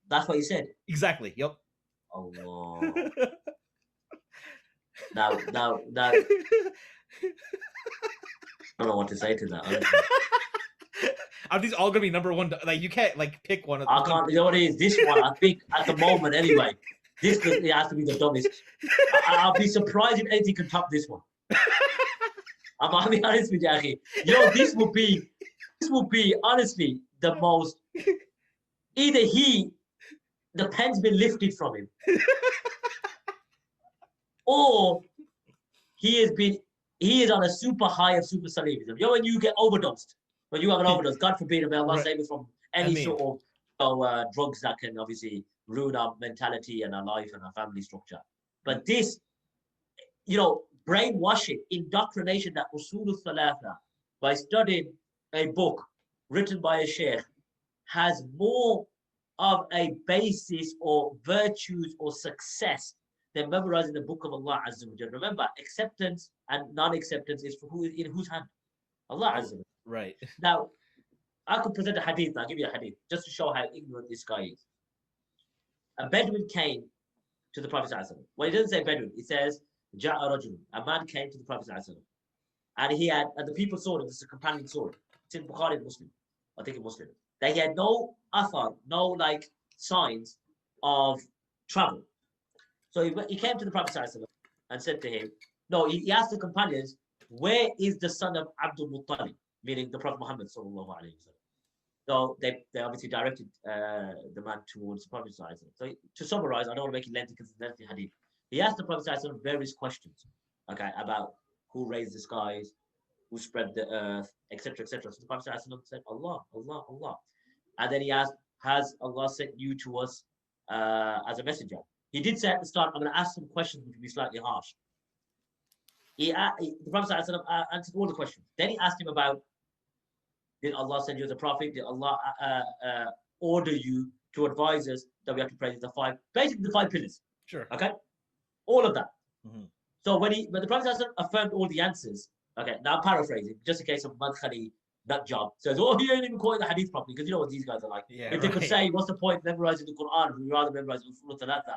That's what you said. Exactly. Yep. Allah. Now, I don't know what to say to that. Honestly. Are these all gonna be number one? Like, you can't like pick one of them. I can't. You know what it is? This one, I think, at the moment, anyway, it has to be the dumbest. I'll be surprised if anything can top this one. I'll be honest with you, Akhi. This will be honestly the most. Either the pen's been lifted from him, or he is on a super high of Super Salafism. When you get overdosed, when you have an overdose, God forbid, may Allah save us from any sort of drugs that can obviously ruin our mentality and our life and our family structure. But this, brainwashing, indoctrination that Usul al-Thalatha, by studying a book written by a sheikh, has more of a basis or virtues or success than memorizing the book of Allah Azza wa Jalla. Remember, acceptance and non-acceptance is in whose hand? Allah Azza wa Jalla. Right. Now, I could present a hadith. I'll give you a hadith just to show how ignorant this guy is. A Bedouin came to the Prophet ﷺ. Well, he doesn't say Bedouin. He says, Ja'a rajulun. A man came to the Prophet ﷺ. And the people saw him. This is a companion saw him. It's in Bukhari Muslim. I think in Muslim. That he had no athar, no signs of travel. So he came to the Prophet ﷺ and said to him, he asked the companions, where is the son of Abdul Muttalib? Meaning the Prophet Muhammad sallallahu alaihi wasallam. So they obviously directed the man towards the Prophet ﷺ. So to summarize, I don't want to make it lengthy because it's lengthy hadith. He asked the Prophet ﷺ various questions, about who raised the skies, who spread the earth, etc., etc. So the Prophet ﷺ said, Allah, Allah, Allah. And then he asked, has Allah sent you to us as a messenger? He did say at the start, I'm going to ask some questions which will be slightly harsh. The Prophet ﷺ answered all the questions. Then he asked him about, did Allah send you as a prophet? Did Allah order you to advise us that we have to pray the five pillars? Sure. Okay? All of that. Mm-hmm. So when the Prophet ﷺ affirmed all the answers, now I'm paraphrasing, just in case of Madkhali, that job, says, he ain't even quoting the hadith properly, because you know what these guys are like. Yeah, if they could say, what's the point of memorizing the Quran? We'd rather memorize Usul al-Thalatha.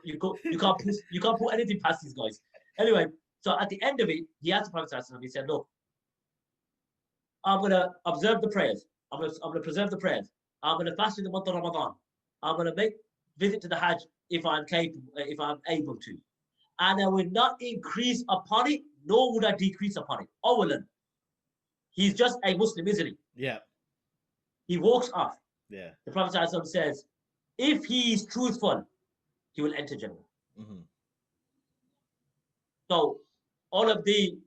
You can't put anything past these guys. Anyway, so at the end of it, he asked the Prophet ﷺ, he said, look, I'm going to observe the prayers. I'm going to preserve the prayers. I'm going to fast in the month of Ramadan. I'm going to make visit to the Hajj if I'm able to. And I will not increase upon it, nor would I decrease upon it. Awalan. He's just a Muslim, isn't he? Yeah. He walks off. Yeah. The Prophet ﷺ says, if he is truthful, he will enter Jannah. Mm-hmm. So all of the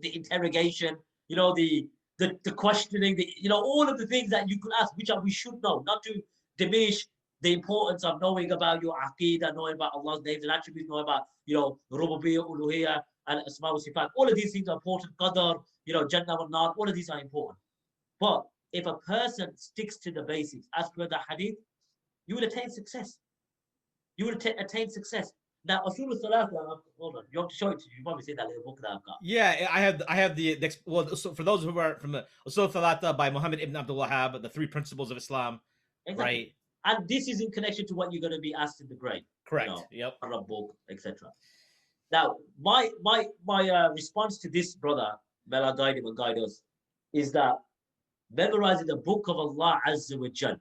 interrogation, the questioning, all of the things that you could ask, which we should know, not to diminish the importance of knowing about your aqeedah, knowing about Allah's names and attributes, knowing about, rububiyyah, uluhiyyah, and asma wa sifat. All of these things are important. Qadar, Jannah wa nar, all of these are important. But if a person sticks to the basics, as per the hadith, you will attain success. You will attain success. Now, Usul al-Thalatha, hold on, you have to show it to you. You've probably seen that little book that I've got. Yeah, I have so for those who are from the Usul al-Thalatha by Muhammad ibn Abdul Wahhab, the 3 principles of Islam, exactly. Right? And this is in connection to what you're going to be asked in the grade. Correct. Yep. Arab book, etc. Now, my response to this brother, may Allah guide him and guide us, is that memorizing the book of Allah Azza wa Jal,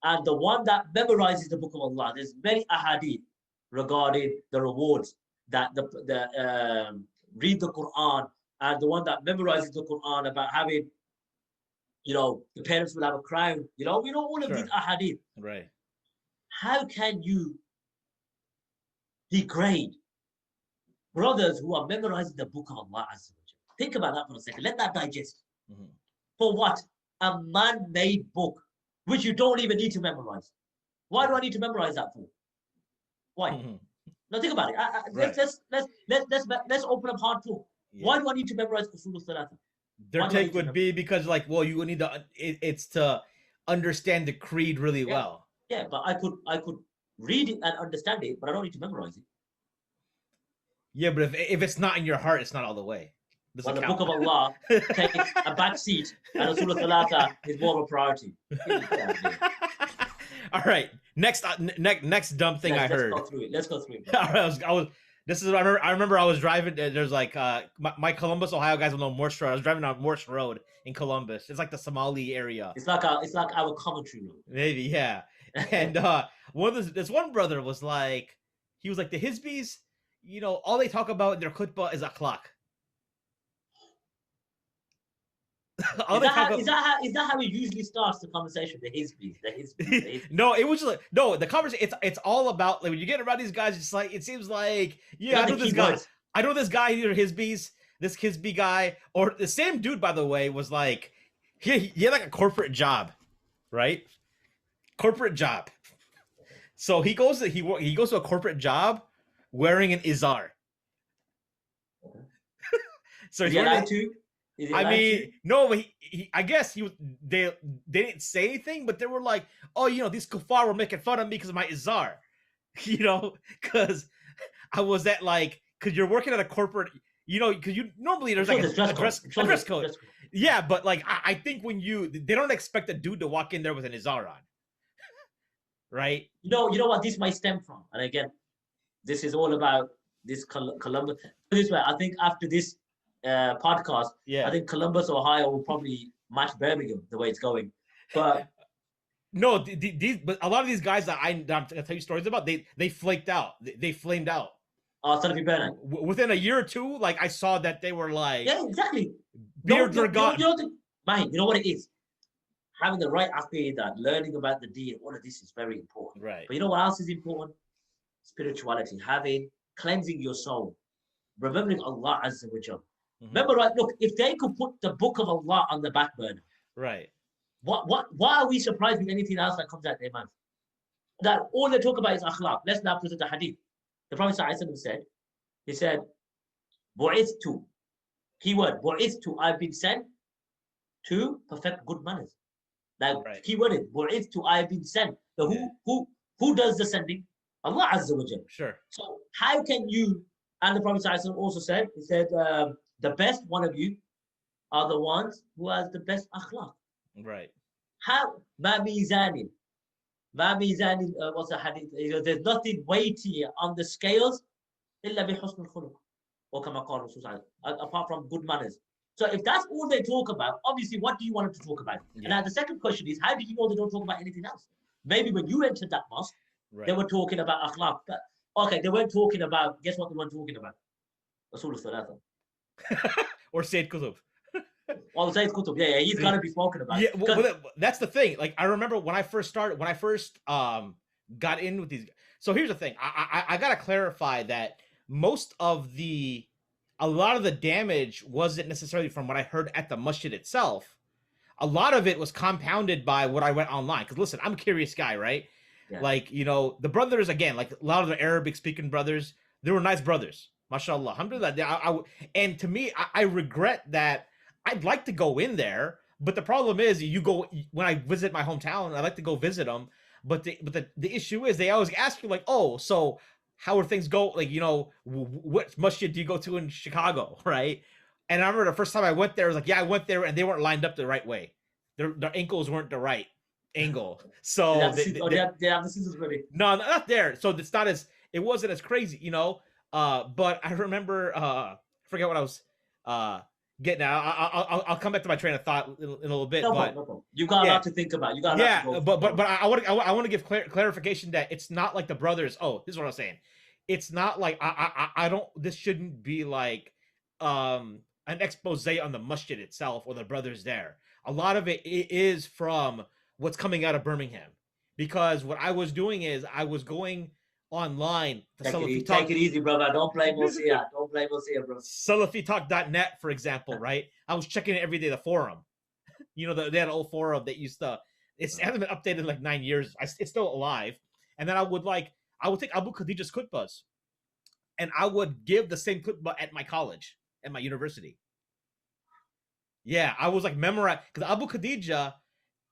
and the one that memorizes the book of Allah, there's many ahadith regarding the rewards that read the Quran, and the one that memorizes the Quran about having, the parents will have a crown, all of these ahadith. Right. How can you degrade brothers who are memorizing the book of Allah Azza wa Jalla? Think about that for a second. Let that digest. Mm-hmm. For what? A man-made book which you don't even need to memorize. Why do I need to memorize that for? Why? Now think about it. Right. Let's open up hard talk. Yeah. Why do I need to memorize usul al-thalatha? Their Why do I take need to would be because, like, well, you would need to. It's to understand the creed really Yeah. well. Yeah, but I could read it and understand it, but I don't need to memorize it. Yeah, but if it's not in your heart, it's not all the way. Does Well, it the count? book of Allah takes a back seat, and Rasul Thalatha is more of a priority. All right, next dumb thing I heard. Let's go through it. I was. This is I remember I was driving. There's like my Columbus, Ohio guys will know Morse Road. I was driving on Morse Road in Columbus. It's like the Somali area. It's like our commentary room. Maybe, yeah. And this one brother was like, he was like, the Hizbis, you know, all they talk about in their khutbah is akhlaq. Is that how it usually starts the conversation? The Hizbis. No, it was just like, no, the conversation. It's all about, like, when you get around these guys, it's like, it seems like, yeah, I know this guy. I know this guy, either Hizbis, this Hizbi guy, or the same dude, by the way, was like, he had like a corporate job, right? Corporate job. So he goes to a corporate job wearing an izar. So he's allowed to. I mean, no, but I guess they didn't say anything, but they were like, oh, you know, these kuffar were making fun of me because of my izar, you know, because I was at, like, because you're working at a corporate, you know, because you normally there's like a dress code. Yeah, but like I think when they don't expect a dude to walk in there with an izar on, right? You know what this might stem from, and again, this is all about this Columbus. This way, I think after this podcast, yeah, I think Columbus, Ohio will probably match Birmingham the way it's going. But no, but a lot of these guys that I'm gonna tell you stories about, they flaked out, they flamed out. Oh, Salafi burnout. Within a year or two, like, I saw that they were like, yeah, exactly. Beards are gone. You know what it is? Having the right aqidah, learning about the deen, all of this is very important. Right. But you know what else is important? Spirituality, cleansing your soul, remembering Allah Azza wa Jal. Remember, right? Look, if they could put the book of Allah on the back burner, right? Why are we surprised with anything else that comes out their mouth? That all they talk about is akhlaq. Let's now present the hadith. The Prophet ﷺ said, he said, "Bu'ithtu," keyword, "Bu'ithtu," I've been sent to perfect good manners. Like, right. Keyword is "Bu'ithtu," I've been sent. So who does the sending? Allah Azza wa Jalla. Sure. So how can you? And the Prophet ﷺ also said, he said, the best one of you are the ones who has the best akhlaq. Right. How? Ma mizanin. What's the hadith? There's nothing weightier on the scales illa bi husn al-khuluq, or kama qala Rasul, apart from good manners. So if that's all they talk about, obviously, what do you want them to talk about? Yeah. And now the second question is, how do you know they don't talk about anything else? Maybe when you entered that mosque, right, they were talking about akhlaq. But, okay, they weren't talking about, guess what they weren't talking about? Rasul Thalatha. Or Sayyid Qutb. Well, Sayyid Qutb, yeah, he's got to be spoken about. Yeah, well, that's the thing. Like, I remember when I first got in with these. So here's the thing. I got to clarify that a lot of the damage wasn't necessarily from what I heard at the masjid itself. A lot of it was compounded by what I went online. Because listen, I'm a curious guy, right? Yeah. Like, you know, the brothers, again, like a lot of the Arabic speaking brothers, they were nice brothers. MashaAllah. Alhamdulillah. And to me, I regret that. I'd like to go in there, but the problem is, when I visit my hometown, I like to go visit them. But the issue is, they always ask you, like, oh, so how would things go? Like, you know, what masjid do you go to in Chicago, right? And I remember the first time I went there, I was like, yeah, I went there, and they weren't lined up the right way. Their ankles weren't the right angle. So they have the scissors ready. No, not there. So it wasn't as crazy, you know. But I remember, forget what I was getting at. I'll come back to my train of thought in a little bit. No problem. You got a lot to think about. You got a lot to go but I want to give clarification that it's not like the brothers. Oh, this is what I was saying. It's not like I don't. This shouldn't be like an expose on the masjid itself or the brothers there. A lot of it is from what's coming out of Birmingham, because what I was doing is I was going online. Take it easy, brother. Don't blame us here. Don't blame us here, bro. SalafiTalk.net, for example, right? I was checking it every day, the forum. You know, they had an old forum that used to It hasn't been updated in like 9 years. It's still alive. And then I would take Abu Khadijah's khutbahs, and I would give the same khutbah at my college, at my university. Yeah, I was like memorize because Abu Khadijah,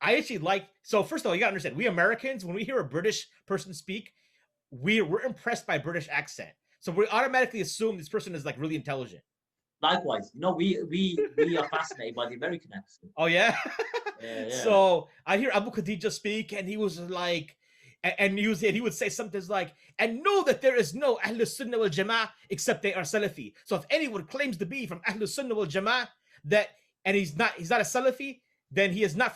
I actually like. So first of all, you gotta understand, we Americans, when we hear a British person speak, we're impressed by British accent, so we automatically assume this person is like really intelligent. Likewise, we are fascinated by the American accent. Oh yeah. Yeah. So I hear Abu Khadijah speak, and he was like, and he would say something like, and know that there is no Ahlul Sunnah wal Jama'ah except they are Salafi. So if anyone claims to be from Ahlul Sunnah wal Jama'ah, and he's not a Salafi, then he is not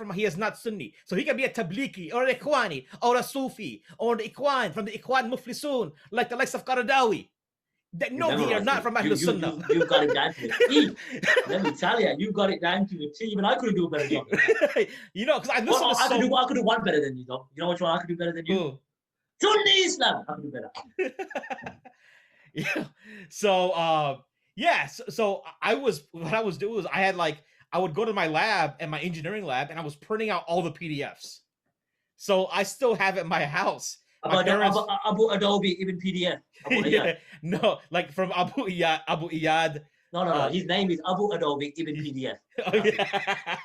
Sunni. So he can be a Tabliki or an Ikhwani or a Sufi or the Ikhwan from the Ikhwan Muflisun, like the likes of Qaradawi. That no, they are not from Ahlul Sunnah. You've got it down to a T. Let me tell you, you've got it down to a T. Even I couldn't do a better job. You know, because I listen to I could do one better than you, though. You know which one I could do better than you? Ooh. Sunni Islam. I could do better. Yeah. So what I was doing was I would go to my lab and my engineering lab, and I was printing out all the PDFs. So I still have it in my house. Abu Adobe even PDF. Yeah, no, like from Abu Iyad. No. His name is Abu Adobe even PDF. Oh, yeah.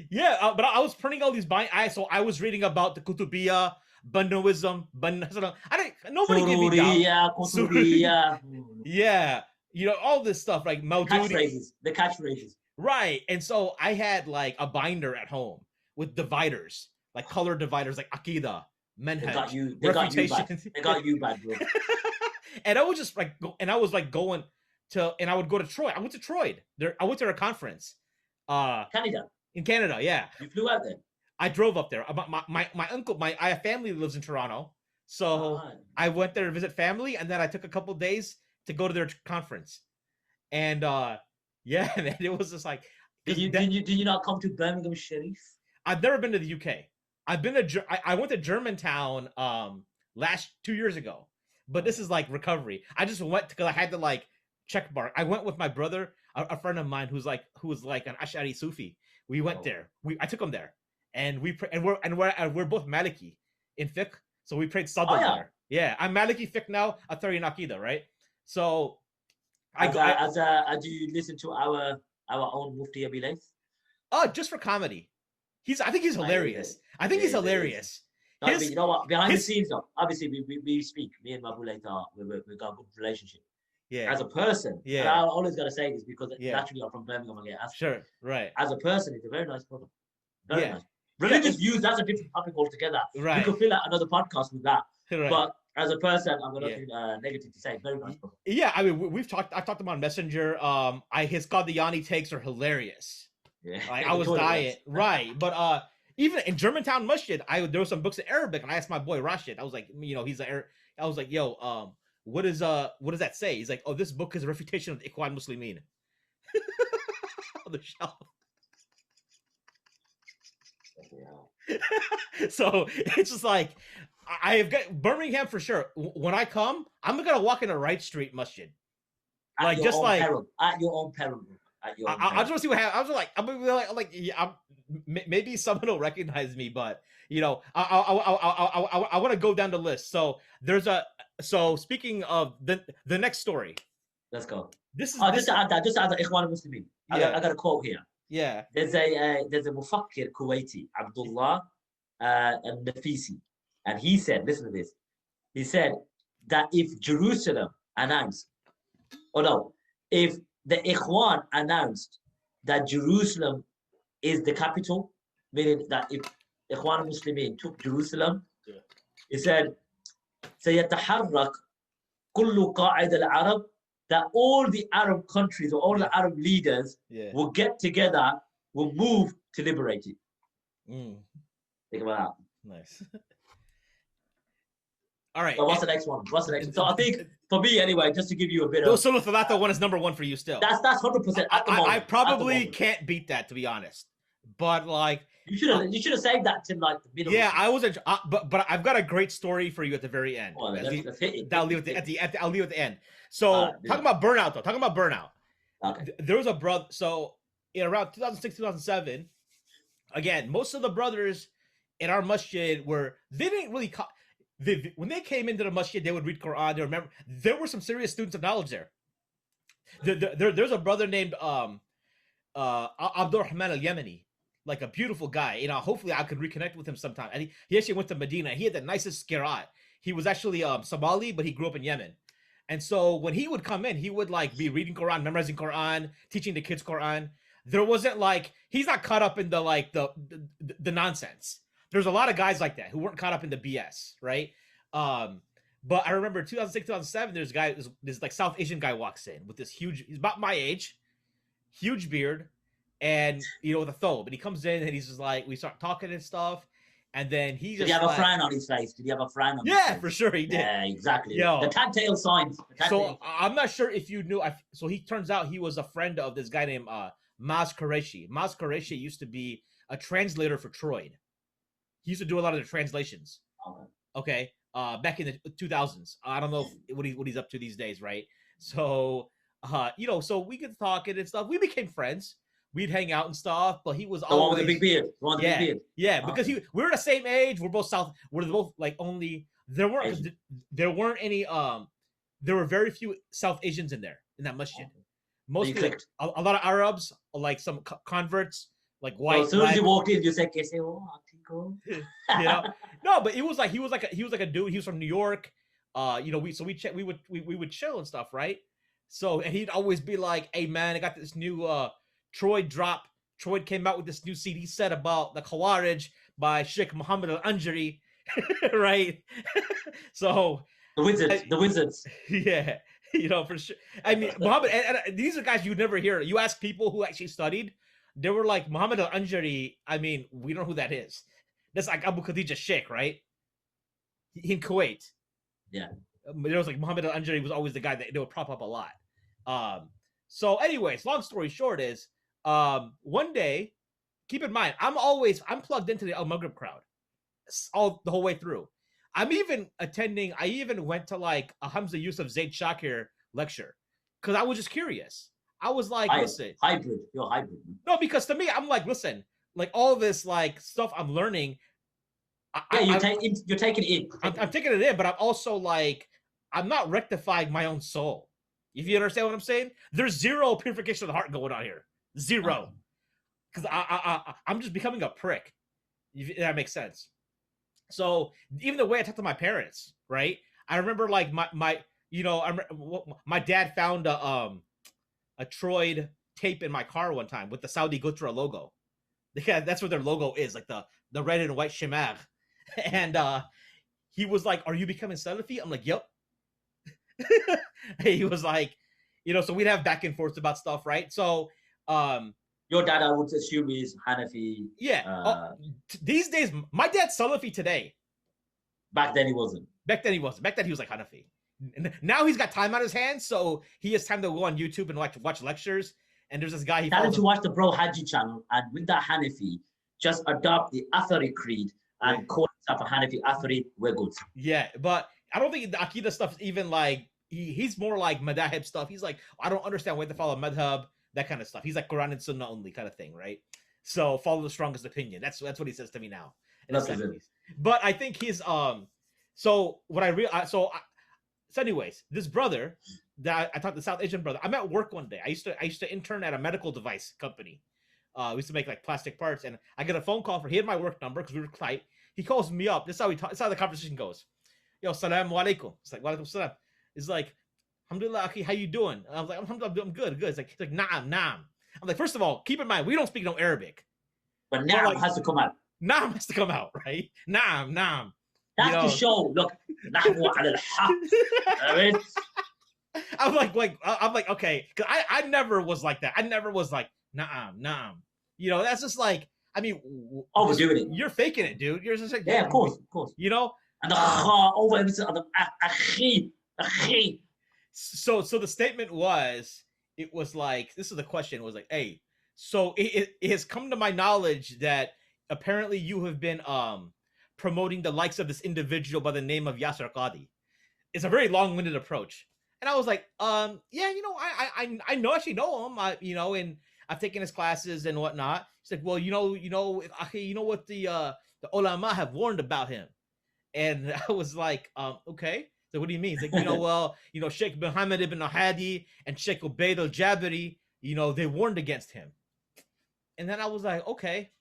Yeah, but I was printing all these so I was reading about the Kutubiyya, Bannawism, nobody gave me down. Yeah, you know, all this stuff like Maududi. The catchphrases. Right, and so I had like a binder at home with dividers, like color dividers, like Aqidah, Manhaj, They got you bad, bro. And I was just like, and I was like going to, and I would go to Troy. I went to Troy. I went to a conference. Canada. In Canada, yeah. You flew out there. I drove up there. My uncle, I have family lives in Toronto, so I went there to visit family, and then I took a couple days to go to their conference, and yeah, man, it was just like. Did you not come to Birmingham, Sharif? I've never been to the UK. I've been to I went to Germantown 2 years ago, but this is like recovery. I just went because I had to like check mark. I went with my brother, a friend of mine who was like an Ash'ari Sufi. We went there. I took him there, and we're both Maliki in fiqh, so we prayed Sadr there. Yeah, I'm Maliki fiqh now, Athari in Aqidah, right? So do you listen to our own Mufti Abi Layth? Oh, just for comedy. I think he's hilarious. He's hilarious. No, you know what? Behind the scenes, though, obviously we speak. Me and Abu Layth we got a good relationship. Yeah. As a person, yeah. And I always gotta say this because naturally I'm from Birmingham. I get asked. Sure, right. As a person, he's a very nice brother. Very nice. Religious views, that's a different topic altogether. Right. You could fill out another podcast with that. Right. But as a person, I'm got nothing negative to say. Very nice brother. Yeah, I mean, I've talked to him on Messenger. His Qadiani takes are hilarious. Yeah. Like, I was dying. Right. But even in Germantown Masjid, there were some books in Arabic, and I asked my boy Rashid. I was like, you know, I was like, yo, what does that say? He's like, oh, this book is a refutation of the Ikhwan Muslimin. On the shelf. So it's just like I have got Birmingham for sure. When I come, I'm gonna walk in a right street masjid. At your own peril. I just want to see what happens. I'm like, yeah, maybe someone will recognize me, but you know, I want to go down the list. So speaking of the next story, let's go. Just to add the Ikhwan Muslimin. I got a quote here. Yeah. There's a mufakkir Kuwaiti, Abdullah al-Nafisi, and he said, listen to this. He said that if Jerusalem announced, if the Ikhwan announced that Jerusalem is the capital, meaning that if Ikhwan Muslimin took Jerusalem, he said, سيتحرك كل قاعدة العرب, that all the Arab countries or all the Arab leaders will get together, will move to liberate it. Think about that. Nice. All right. So what's the next one? So I think for me anyway, just to give you a bit of. So that one is number one for you still. That's 100% at the moment. I probably can't beat that, to be honest. But like. You should have saved that to like the middle. Yeah, I wasn't. But I've got a great story for you at the very end. Well, let's hit it. I'll leave it at the end. So talking about burnout though. Talking about burnout. Okay. There was a brother. So in around 2006, 2007, again, most of the brothers in our masjid were they didn't really when they came into the masjid, they would read Quran. They remember there were some serious students of knowledge there. There's a brother named Abdurrahman al-Yemeni, like a beautiful guy. You know, hopefully I could reconnect with him sometime. And he actually went to Medina. He had the nicest qiraat. He was actually Somali, but he grew up in Yemen. And so when he would come in, he would like be reading Quran, memorizing Quran, teaching the kids Quran. There wasn't like he's not caught up in the like the nonsense. There's a lot of guys like that who weren't caught up in the BS, right? But I remember 2006, 2007, there's a guy, this like South Asian guy walks in with this huge, he's about my age, huge beard, and you know, with a thobe. And he comes in and he's just like, we start talking and stuff. And then he just did he have like, a frown on his face? Did he have a frown on his yeah, face? for sure he did. Yeah, exactly. Yo. The telltale signs. So I'm not sure if you knew. So he turns out he was a friend of this guy named Maz Qureshi. Maz Qureshi used to be a translator for Troyd. He used to do a lot of the translations. Okay. Back in the 2000s. I don't know what he's up to these days, right? So, you know, so we could talk and stuff. We became friends. We'd hang out and stuff, but he was the always one with the big beard. The one with the big beard. Yeah, because we're the same age. We're both like only there weren't any there were very few South Asians in there in that masjid. Mostly like, a lot of Arabs, like some converts, like white. So as soon as you walked in, you said, "Kaise ho, you know? No, but it was like he was like a dude. He was from New York. You know, we would chill and stuff, right? So and he'd always be like, "Hey man, I got this new Troyd drop." Troyd came out with this new CD set about the Khawarij by Sheikh Muhammad al-Anjari, right? So the wizards. Yeah, you know, for sure. I mean, Muhammad, and these are guys you'd never hear. You ask people who actually studied, they were like, Muhammad al-Anjari, I mean, we don't know who that is. That's like Abu Khadija Sheikh, right? In Kuwait. Yeah. There was like Muhammad al-Anjari was always the guy that they would prop up a lot. So anyways, long story short is, one day, keep in mind, I'm plugged into the Al Maghrib crowd all the whole way through. I even went to like a Hamza Yusuf Zaid Shakir lecture because I was just curious. I was like, listen, hybrid, you're hybrid. No, because to me, I'm like, listen, like all this like stuff I'm learning. You're taking it in. I'm taking it in, but I'm also like, I'm not rectifying my own soul. If you understand what I'm saying, there's zero purification of the heart going on here. Zero. Because I'm just becoming a prick. If that makes sense. So even the way I talk to my parents, right? I remember like my you know, my dad found a Troyd tape in my car one time with the Saudi Gutra logo. Yeah, that's what their logo is, like the red and white shimar. And he was like, "Are you becoming Salafi?" I'm like, "Yep." He was like, you know, so we'd have back and forth about stuff, right? So your dad, I would assume, is Hanafi. Yeah. These days, my dad's Salafi today. Back then he wasn't. Back then he was like Hanafi. Now he's got time on his hands, so he has time to go on YouTube and watch lectures. And there's this guy. Tell him to watch the Bro Hajji channel, and with that Hanafi, just adopt the Athari creed and call himself a Hanafi Athari. We're good. Yeah, but I don't think the Aqidah stuff is even like he's more like Madahib stuff. He's like, I don't understand why they follow Madhab, that kind of stuff. He's like Quran and Sunnah only kind of thing, right? So follow the strongest opinion. That's what he says to me now. But I think he's so what I realized. So anyways, this brother that I talked to, the South Asian brother, I'm at work one day. I used to intern at a medical device company. We used to make like plastic parts, and I get a phone call he had my work number because we were tight. He calls me up. This is how this is how the conversation goes. Yo, salaam alaikum. It's like, walaikum salam. It's like, alhamdulillah, akhi, how you doing? And I was like, alhamdulillah, I'm good. It's like naam, naam. I'm like, first of all, keep in mind, we don't speak no Arabic. But naam has to come out. Naam has to come out, right? Naam, naam. That's to show, look, nahnu ala al-haq. I'm like, okay, because I never was like that. I never was like, naam. You know, that's just like, I mean, overdoing it. You're faking it, dude. You're just like, yeah, of course. You know, and the over everything, akhi. So the statement was, it was like, this is the question, was like, hey, so it has come to my knowledge that apparently you have been promoting the likes of this individual by the name of Yasser Qadi. It's a very long-winded approach. And I was like, yeah, you know, I actually know him, you know, and I've taken his classes and whatnot. He's like, well, you know what the The ulama have warned about him. And I was like, okay. So what do you mean? He's like, well, Sheikh Muhammad ibn Hadi and Sheikh Ubaid al-Jabari, they warned against him. And then I was like, okay.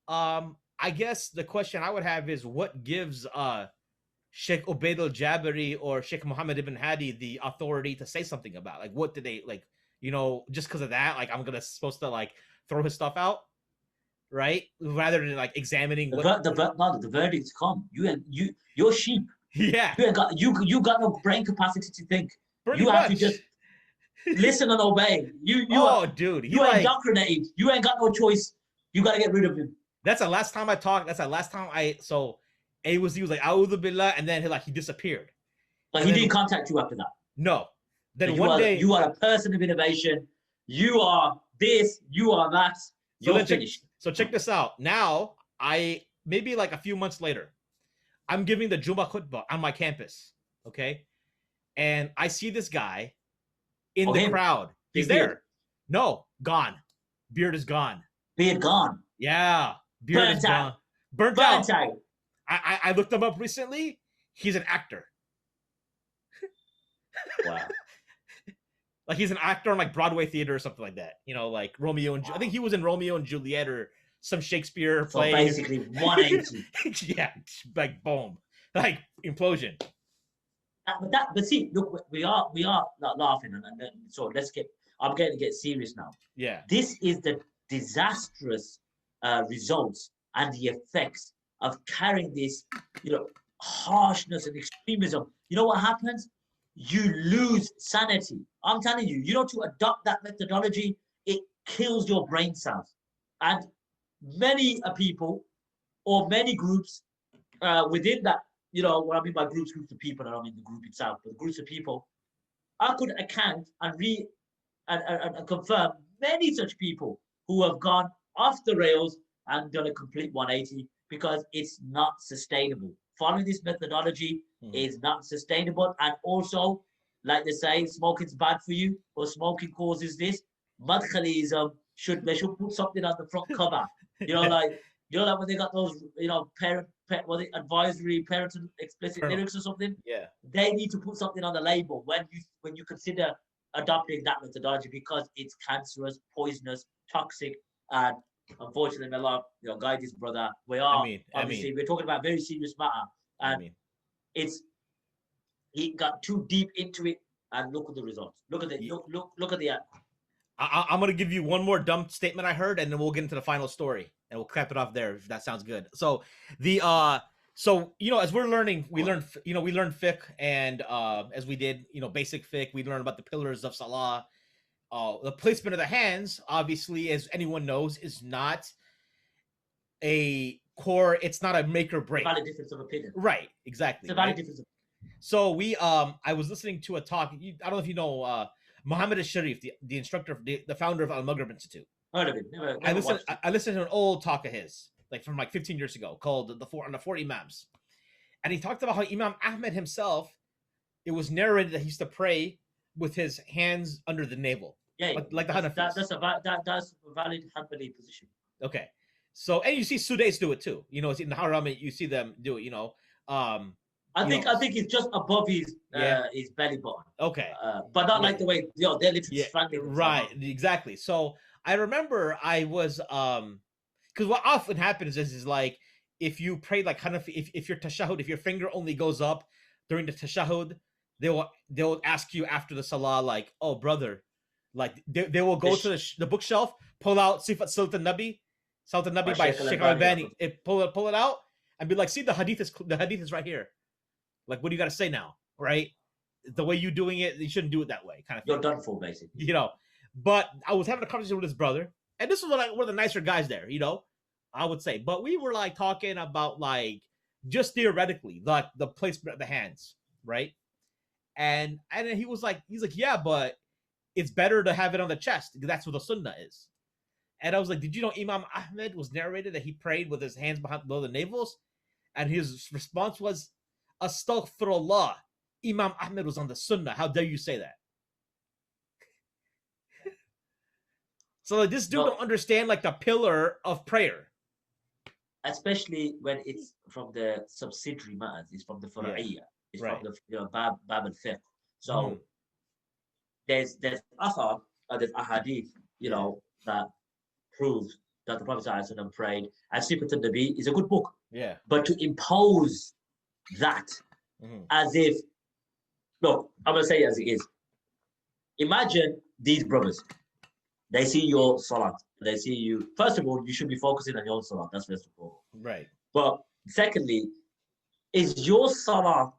I guess the question I would have is what gives Sheikh Ubaid al-Jabari or Sheikh Muhammad ibn Hadi the authority to say something about? Like, what did they, like, just because of that, like, I'm supposed to, like, throw his stuff out, right? Rather than, like, examining the verdict's come. You're sheep. Yeah. You got no brain capacity to think. Pretty you have much. to just listen and obey. Dude. You are indoctrinated. You ain't got no choice. You got to get rid of him. That's the last time I talked. That's the last time he was like, A'udhu Billah, and then he disappeared. But he didn't contact you after that. No. Then one day you are a person of innovation. You are this, you are that. You're finished. So check this out. Now, maybe like a few months later, I'm giving the Jummah khutbah on my campus. Okay. And I see this guy in the crowd. He's there. Beard. No, gone. Beard is gone. Beard gone. Yeah. Beard is gone. Burnt out. I looked him up recently. He's an actor. Wow. Like he's an actor on like Broadway theater or something like that. Like Romeo and I think he was in Romeo and Juliet or some Shakespeare play. So basically 180. Yeah, like boom, like implosion. But see, look, we are laughing, and so I'm going to get serious now. Yeah, this is the disastrous results and the effects of carrying this, harshness and extremism. You know what happens? You lose sanity. I'm telling you, to adopt that methodology, it kills your brain cells. And many people or many groups within that, what I mean by groups of people, I don't mean the group itself, but groups of people, I could account and confirm many such people who have gone off the rails and done a complete 180 because it's not sustainable. Following this methodology is not sustainable. And also, like they say, smoking's bad for you, or smoking causes this. Madkhalism they should put something on the front cover. Like when they got those, advisory parental explicit lyrics or something. Yeah. They need to put something on the label when you consider adopting that methodology because it's cancerous, poisonous, toxic, and unfortunately, my love, guide this brother. We are we're talking about very serious matter, and he got too deep into it, and look at the results. Look at the look at the. I'm gonna give you one more dumb statement I heard, and then we'll get into the final story, and we'll cap it off there if that sounds good. So as we're learning, we learned fiqh, and as we did, basic fiqh, we learned about the pillars of salah. The placement of the hands, obviously, as anyone knows, is not a core. It's not a make or break. Valid difference of opinion. Right. Exactly. It's a valid difference. So I was listening to a talk. I don't know if you know Muhammad al-Sharif, the instructor, the founder of Al-Maghrib Institute. Heard of it. I listened to an old talk of his, like from like 15 years ago, called the four Imams, and he talked about how Imam Ahmed himself. It was narrated that he used to pray with his hands under the navel. Yeah, like the Hanafis. That's a valid Hanbali position. Okay, so and you see Sudais do it too. It's in the Haram. You see them do it. I think it's just above his belly button. Okay, but not like the way they're literally strangling. Right, exactly. So I remember I was because what often happens is like if you pray like Hanafi, if your tashahhud, if your finger only goes up during the tashahhud, they'll ask you after the salah like, oh brother. Like they will go to the bookshelf, pull out Sifat Sultan Nabi by Sheikh Al-Albani, pull it out, and be like, see the hadith is right here. Like, what do you got to say now, right? The way you doing it, you shouldn't do it that way, kind of thing. You're done for, basically. But I was having a conversation with his brother, and this was one of the nicer guys there, I would say. But we were like talking about like just theoretically, like the placement of the hands, right? And then he's like, yeah, but it's better to have it on the chest because that's what the sunnah is. And I was like, did you know Imam Ahmed was narrated that he prayed with his hands below the navels? And his response was, Astaghfirullah. Imam Ahmed was on the sunnah. How dare you say that? So like, this dude don't understand like the pillar of prayer. especially when it's from the subsidiary matters, it's from the Fara'iyya, it's from Right. the Bab al-Fiqh. So Mhm. there's athar, there's ahadith, that proves that the Prophet ﷺ prayed, and Sifat al-Nabi is a good book. Yeah. But to impose that Mhm. as if, look, I'm going to say it as it is. Imagine these brothers. They see your salat. They see you. First of all, you should be focusing on your own salat. That's first of all. Right. But secondly, is your salah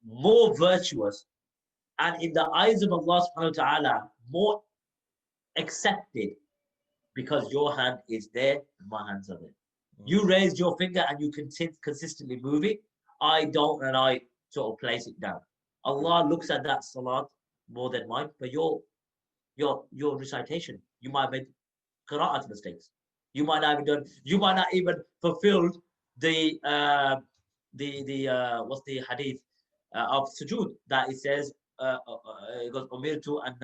more virtuous and in the eyes of Allah subhanahu wa ta'ala more accepted because your hand is there and my hands are there? You raised your finger and you consistently move it. I don't, and I sort of place it down. Allah looks at that salat more than mine, but your recitation, you might have made qira'at mistakes. You might not even fulfilled the what's the hadith of sujood that it says it goes umirtu an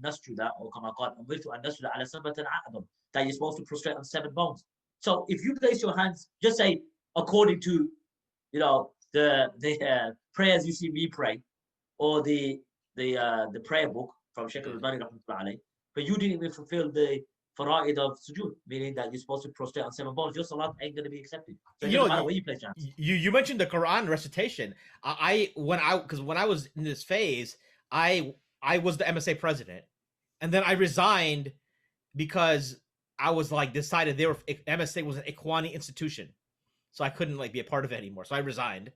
nasjuda, or kama qala umirtu an nasjuda ala sab'atin a'dam, that you're supposed to prostrate on 7 bones. So if you place your hands, just say according to the prayers you see me pray, or the prayer book from Sheikh al-Albani rahmatullahi alayhi, but you didn't even fulfill the fara'id of sujood, meaning that you're supposed to prostrate on 7 bones, your salat ain't going to be accepted. So it doesn't matter where you place your hands. You mentioned the Quran recitation. When I was in this phase, I was the MSA president, and then I resigned because I was like decided MSA was an Ikhwani institution, so I couldn't like be a part of it anymore. So I resigned.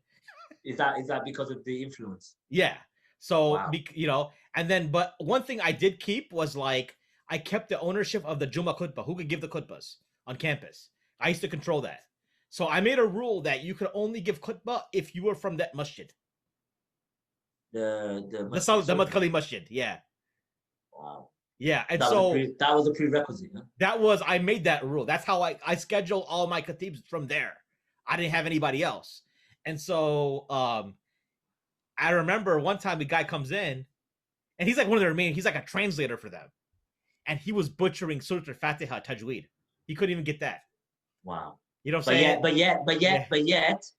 Is that because of the influence? Yeah. So wow. and then but one thing I did keep was like I kept the ownership of the Juma khutbah. Who could give the khutbahs on campus? I used to control that. So I made a rule that you could only give khutbah if you were from that masjid. The Madkhali masjid, yeah. Wow. Yeah, and that was a prerequisite. Huh? I made that rule. That's how I schedule all my khatibs from there. I didn't have anybody else. And so I remember one time the guy comes in, and he's like one of their main, he's like a translator for them. And he was butchering Surah al-Fatiha tajweed. He couldn't even get that. Wow. You know what I'm saying? But yet,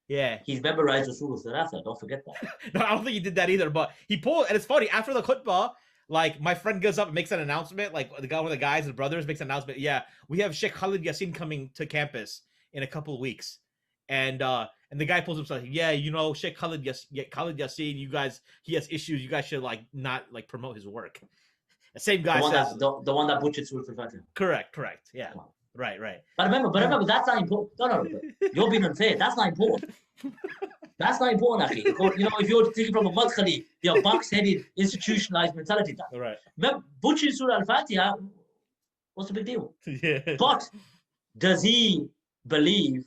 yeah, he's memorized the Surah al-Fatiha. Don't forget that. No, I don't think he did that either. But he pulled, and it's funny, after the khutbah, like my friend goes up and makes an announcement, like one of the guys and brothers makes an announcement. Yeah, we have Sheikh Khalid Yassin coming to campus in a couple of weeks. And the guy pulls himself, yeah, Sheikh Khalid Yassin, you guys, he has issues. You guys should like not like promote his work. The same guy says the one that butchered Surah al-Fatiha. Correct. Yeah. Wow. Right. But remember, that's not important. No, you're being unfair. That's not important. That's not important, Akhi. If you're thinking from a Madkhali, your box-headed, institutionalized mentality. Right. Remember, butchering Surah al-Fatiha, what's the big deal? Yeah. But does he believe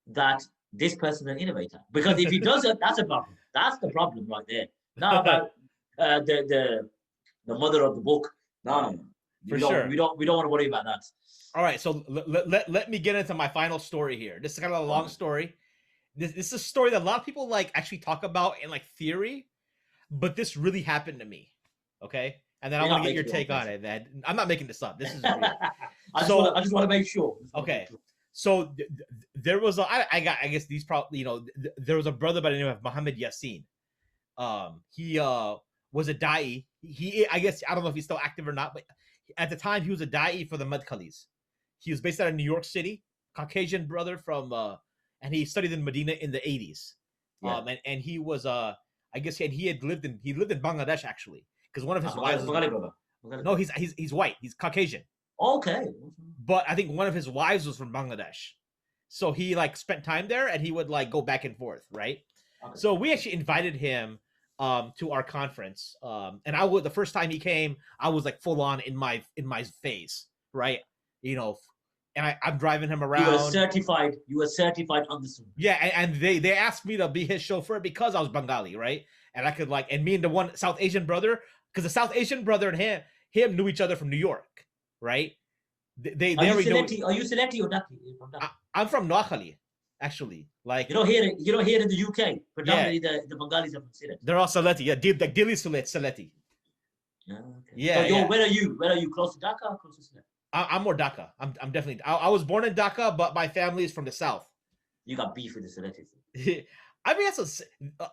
that this person is an innovator? Because if he doesn't, that's a problem. That's the problem right there. Not about the mother of the book. No. We don't want to worry about that. All right, so let me get into my final story here. This is kind of a long story. This is a story that a lot of people like actually talk about in like theory, but this really happened to me. Okay, and then I want to get your take on it. Man, I'm not making this up. This is real. I just want to make sure. Okay, so there was I guess these probably there was a brother by the name of Muhammad Yassin. He was a da'i. I guess I don't know if he's still active or not, but at the time he was a da'i for the Madkhalis. He was based out of New York City, Caucasian brother from and he studied in Medina in the 80s. Yeah. And he was I guess he lived in Bangladesh actually, because one of his wives no, he's white, he's Caucasian. Okay. But I think one of his wives was from Bangladesh. So he like spent time there and he would like go back and forth, right? Okay. So we actually invited him to our conference. And the first time he came, I was like full on in my phase, right? And I'm driving him around. You were certified on the sunnah. Yeah, and they asked me to be his chauffeur because I was Bengali, right? And I could and me and the one South Asian brother, because the South Asian brother and him knew each other from New York, right? Are you Sylheti or Daki? I'm from Madkhali, actually. Like you don't hear in the UK. Predominantly the Bengalis are from Sylhet. They're all Sylheti, yeah. Delhi Sylheti. Yeah. Okay. Yeah. So where are you? Where are you? Close to Dhaka or close to Sylhet? I'm more Dhaka. I'm definitely. I was born in Dhaka, but my family is from the south. You got beef with the Salafis. I mean, that's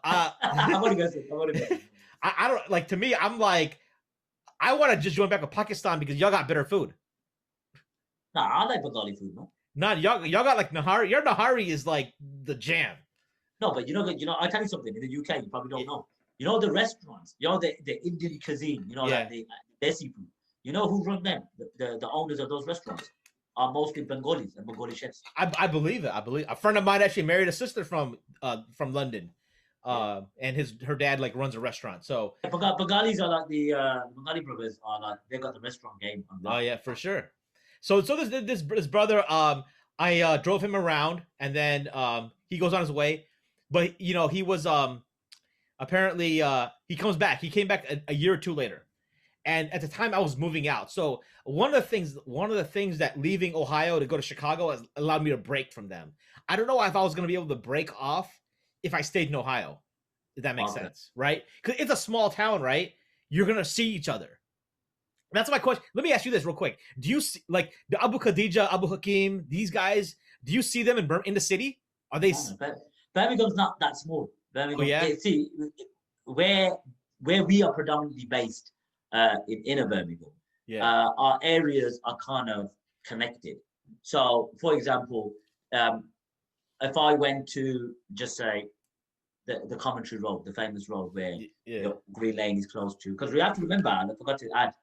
I'm only guessing. I'm only guessing. I don't like. To me, I'm like, I want to just join back with Pakistan because y'all got better food. Nah, I like Bengali food, no. Not y'all got like Nahari. Your Nahari is like the jam. No, but I'll tell you something. In the UK, you probably don't know. You know the restaurants, the Indian cuisine, like the desi food. You know who run them? The owners of those restaurants are mostly Bengalis and Bengali chefs. I believe it. I believe a friend of mine actually married a sister from London, and her dad like runs a restaurant. So Bengalis are like the Bengali brothers are like they got the restaurant game. Oh yeah, for sure. So this brother, I drove him around, and then he goes on his way, but he was apparently he comes back. He came back a year or two later. And at the time, I was moving out. So one of the things that leaving Ohio to go to Chicago has allowed me to break from them. I don't know if I was going to be able to break off if I stayed in Ohio. If that makes sense, right? Because it's a small town, right? You're going to see each other. That's my question. Let me ask you this real quick. Do you see like the Abu Khadija, Abu Hakim, these guys? Do you see them in the city? Are they? Birmingham's not that small. Birmingham. Oh, yeah? See, where we are predominantly based. In inner Birmingham, our areas are kind of connected. So, for example, if I went to just say the Commentary Road, the famous road where Green Lane is close to, because we have to remember, and I forgot to add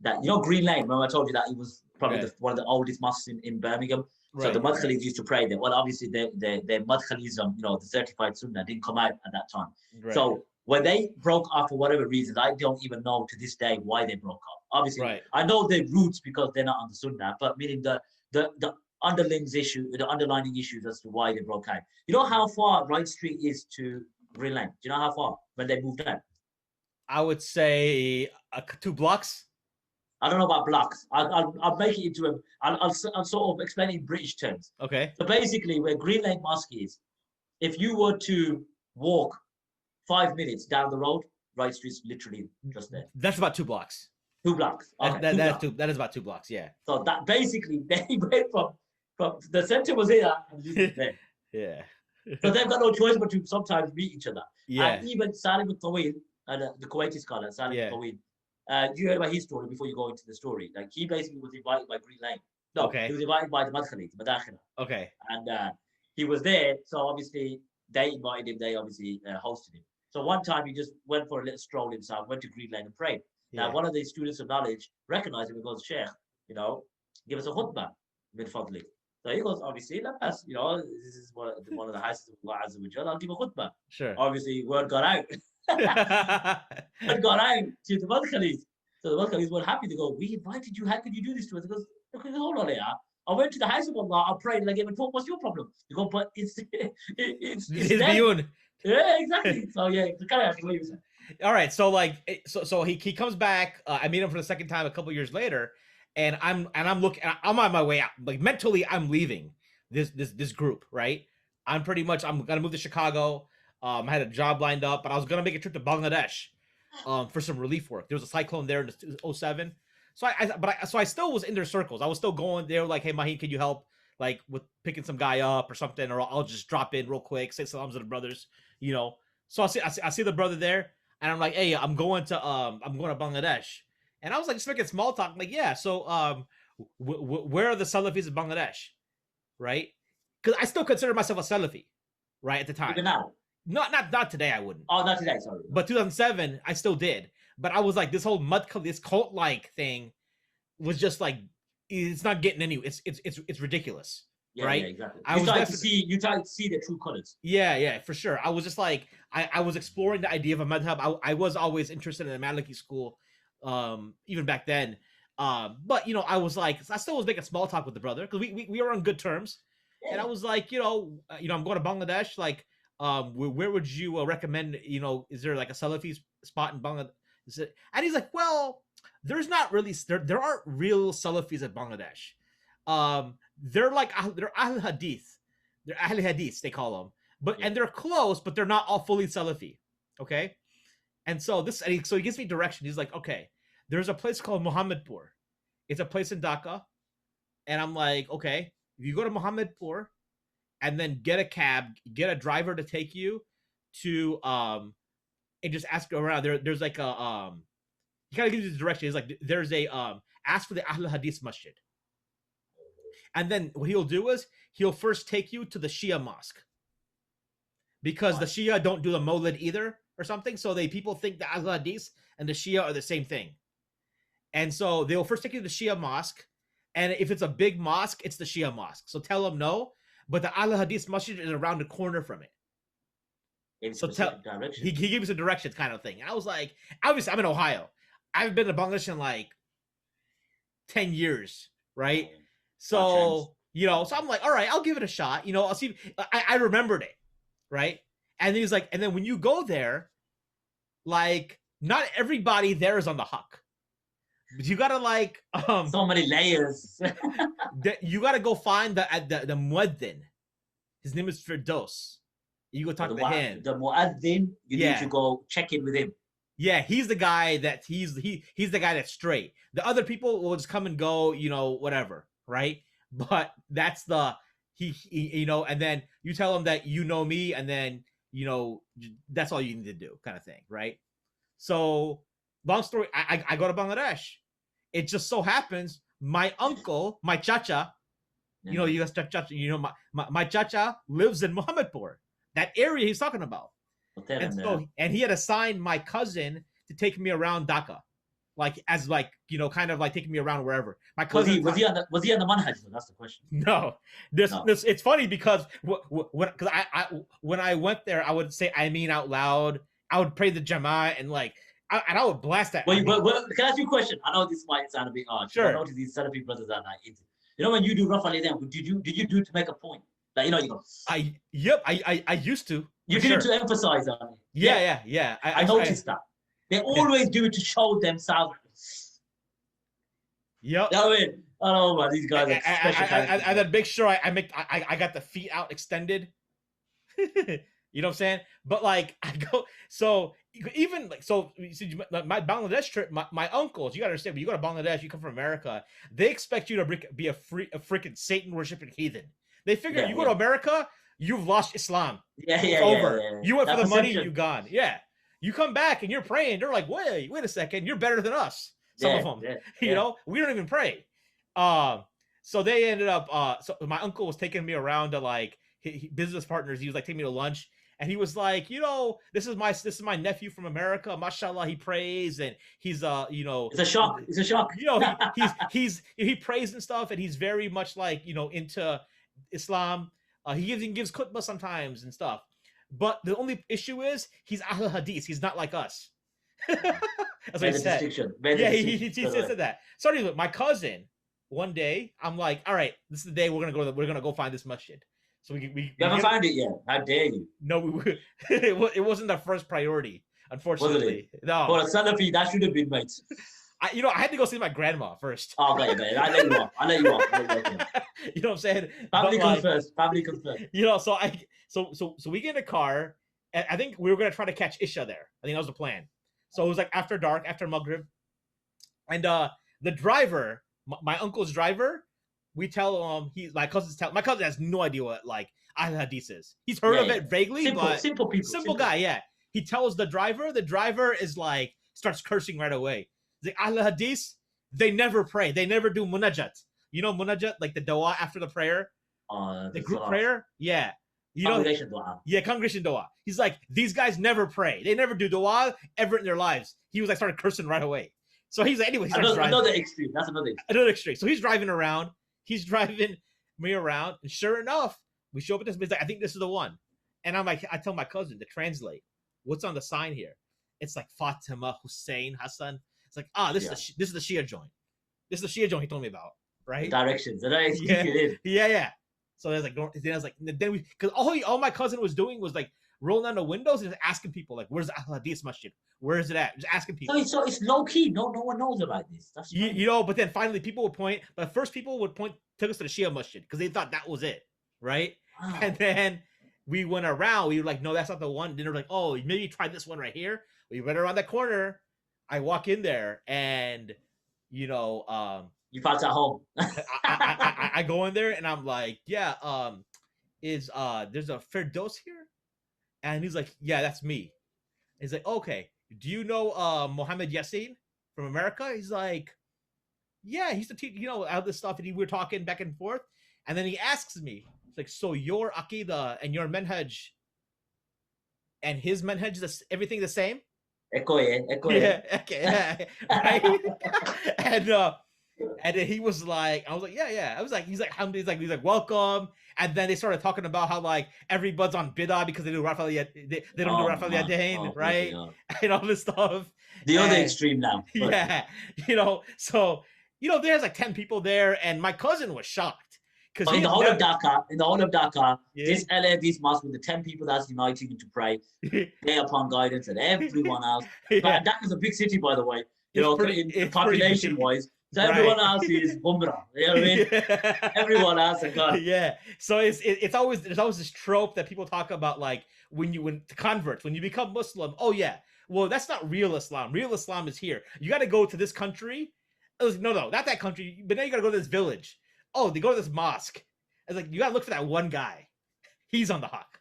that Green Lane. Remember I told you that it was probably one of the oldest mosques in Birmingham. Right, so the Madkhalis used to pray there. Well, obviously, their Madkhalism, the certified Sunnah, didn't come out at that time. Right. So when they broke off for whatever reasons, I don't even know to this day why they broke off. Obviously, I know their roots because they're not on the Sunnah, but meaning the underlying issues as to why they broke out. You know how far Wright Street is to Green Lane? Do you know how far when they moved out? I would say 2 blocks. I don't know about blocks. I'll make it into I'll sort of explain it in British terms. Okay. So basically, where Green Lane Mosque is, if you were to walk 5 minutes down the road, Wright Street's literally just there. That's about 2 blocks. 2 blocks. Okay, that is about 2 blocks. Yeah. So that basically they went from the center was here and this is there. Yeah. So they've got no choice but to sometimes meet each other. Yeah. And even Salim al-Tawil, the Kuwaiti scholar Salim al-Tawil. You heard about his story before you go into the story. Like he basically was invited by Green Lane. No, he was invited by the Madkhalis, the Madakhila. Okay. And he was there, so obviously they invited him. They obviously hosted him. So one time he just went for a little stroll himself, went to Green Lane and prayed. Yeah. Now one of the students of knowledge recognized him and goes, "Sheikh, give us a khutbah min fadli." So he goes, obviously, this is one of the houses of Allah Azza wa Jalla. I'll give a khutbah. Sure. Obviously, word got out. Word got out to the Madkhalis. So the Madkhalis were happy to go, "We invited you. How could you do this to us?" He goes, "Okay, hold on here. I went to the house of Allah. I prayed and I gave a talk. What's your problem?" You go, "But it's beyond." Yeah, exactly. So yeah, kind of what you said. All right, so so he comes back. I meet him for the second time a couple years later, and I'm on my way out. Like mentally, I'm leaving this group. Right, I'm gonna move to Chicago. I had a job lined up, but I was gonna make a trip to Bangladesh, for some relief work. There was a cyclone there in 2007. So I still was in their circles. I was still going. They were like, "Hey, Maheen, can you help? Like with picking some guy up or something, or I'll just drop in real quick, say salams to the brothers, So I see the brother there, and I'm like, "Hey, I'm going to Bangladesh," and I was like, just making small talk, like, "Yeah, so where are the Salafis in Bangladesh, right?" Because I still consider myself a Salafi, right at the time. Even now, not today, I wouldn't. Oh, not today, sorry. But 2007, I still did. But I was like, this whole Madkhali, this cult-like thing, was just like, it's not getting anywhere. It's ridiculous, right? Yeah, exactly. You try to see the true colors. Yeah, for sure. I was just like, I was exploring the idea of a madhab. I was always interested in the Maliki school, even back then. But I was like, I still was making small talk with the brother because we were on good terms, and I was like, I'm going to Bangladesh. Like, where would you recommend? Is there like a Salafi spot in Bangladesh? And he's like, well, there's not really there aren't real Salafis at Bangladesh. They're Ahl Hadith. They're Ahl Hadith, they call them. And they're close, but they're not all fully Salafi. Okay? And so he gives me direction. He's like, okay, there's a place called Muhammadpur. It's a place in Dhaka. And I'm like, okay, if you go to Mohammedpur and then get a cab, get a driver to take you to and just ask around. There's like a he kind of gives you the direction. It's like there's a ask for the Ahl Hadith Masjid. And then what he'll do is he'll first take you to the Shia mosque. Because the Shia don't do the Mawlid either or something. So people think the Ahl Hadith and the Shia are the same thing. And so they'll first take you to the Shia mosque. And if it's a big mosque, it's the Shia mosque. So tell them no. But the Ahl Hadith Masjid is around the corner from it. So he gave us a directions kind of thing. And I was like, obviously, I'm in Ohio. I've been to Bangladesh in like 10 years, right? So, so I'm like, all right, I'll give it a shot. I'll see. I remembered it, right? And he was like, and then when you go there, like, not everybody there is on the haqq. But you gotta like so many layers. You gotta go find the mueddin. His name is Firdaus. You go talk to him. The mueddin, you need to go check in with him. Yeah, he's the guy that he's the guy that's straight. The other people will just come and go, whatever, right? But that's the he and then you tell him that you know me, and then that's all you need to do, kind of thing, right? So long story, I go to Bangladesh. It just so happens my uncle, my chacha, you guys chacha, my chacha lives in Mohammedpur, that area he's talking about. And he had assigned my cousin to take me around Dhaka, kind of like taking me around wherever. My cousin was he on the manhaj? That's the question. No, this it's funny because when I went there, I would say I mean out loud. I would pray the Jama'ah and I would blast that. Wait, can I ask you a question? I know this might sound a bit odd. Sure. I know these Salafi brothers are not into. When you do Rafa al-Yadayn, did you do it to make a point? Like you go. I used to. You did it to emphasize on it. Yeah. I noticed that. They always do it to show themselves. Yep. I mean, I don't know about these guys. I then make sure I got the feet out extended. You know what I'm saying? But like I go, so even like, so my Bangladesh trip, my uncles, you gotta understand, when you go to Bangladesh, you come from America, they expect you to be a freaking Satan worshiping heathen. They figure you go to America, you've lost Islam. It's over. You went for the money, you gone. Yeah. You come back and you're praying. They're like, wait a second, you're better than us. Some of them, we don't even pray. So they ended up. So my uncle was taking me around to like business partners. He was like taking me to lunch. And he was like, this is my nephew from America. Mashallah, he prays and he's It's a shock. It's a shock. He prays and stuff, and he's very much like into Islam. He gives khutbah sometimes and stuff. But the only issue is he's Ahl Hadith. He's not like us. That's what he said. He said that. Sorry, look, my cousin. One day, I'm like, all right, this is the day we're gonna go find this masjid. So we haven't found it yet. How dare you? No, it wasn't the first priority, unfortunately. No. For a Salafi, that should have been, mate. I had to go see my grandma first. Oh, okay, man. I'll let you off. You know what I'm saying? Family comes first. So we get in a car, and I think we were gonna try to catch Isha there. I think that was the plan. So it was like after dark, after Maghrib, and the driver, my uncle's driver. We tell him my cousin has no idea what like Ahl Hadith is. He's heard of it vaguely, simple guy. Yeah, he tells the driver is like starts cursing right away. The Ahl Hadith, they never pray. They never do munajat. Munajat, like the dua after the prayer, the group prayer. Yeah, congregation dua. Yeah, congregation dua. He's like, these guys never pray. They never do dua ever in their lives. He was like started cursing right away. So he's like, anyway, another extreme. That's another extreme. So he's driving around. He's driving me around, and sure enough, we show up at this. He's like, I think this is the one. And I'm like, I tell my cousin to translate. What's on the sign here? It's like Fatima, Hussein, Hassan. It's like, this is the Shia joint. This is the Shia joint he told me about, right? Directions. Yeah. So I was like, then because all my cousin was doing was like rolling down the windows and just asking people like, "Where's the Ahl Hadith Masjid? Where is it at?" Just asking people. So it's low key. No one knows about this. That's But then finally people would point. But first people would took us to the Shia Masjid because they thought that was it, right? Wow. And then we went around. We were like, "No, that's not the one." Then they're like, "Oh, maybe try this one right here." We went around that corner. I walk in there, and You felt at home. I go in there and I'm like, yeah, is there's a Firdaus here? And he's like, yeah, that's me. He's like, okay, do you know Mohammed Yassin from America? He's like, yeah, he used to teach, all this stuff, and we were talking back and forth. And then he asks me, it's like, so your Aqidah and your Manhaj and his Manhaj, everything the same? Ekoye. Yeah, okay, yeah, right. And then he was like, I was like, yeah. I was like, he's like, welcome. And then they started talking about how like everybody's on bidah because they do Rafal they don't do Rafal Yadain, right? And all this stuff. The other extreme now. But. Yeah, so there's like 10 people there, and my cousin was shocked. Because in the whole of Dhaka, this LA, this mosque with the 10 people that's uniting to pray, day upon guidance, and everyone else. But that is a big city, by the way. Population wise. So everyone else is Bumrah. You know what I mean? Everyone else is God. Yeah. So there's always this trope that people talk about, like when converts, when you become Muslim. Oh yeah. Well, that's not real Islam. Real Islam is here. You got to go to this country. It was, no, not that country. But now you got to go to this village. Oh, they go to this mosque. It's like you got to look for that one guy. He's on the hawk.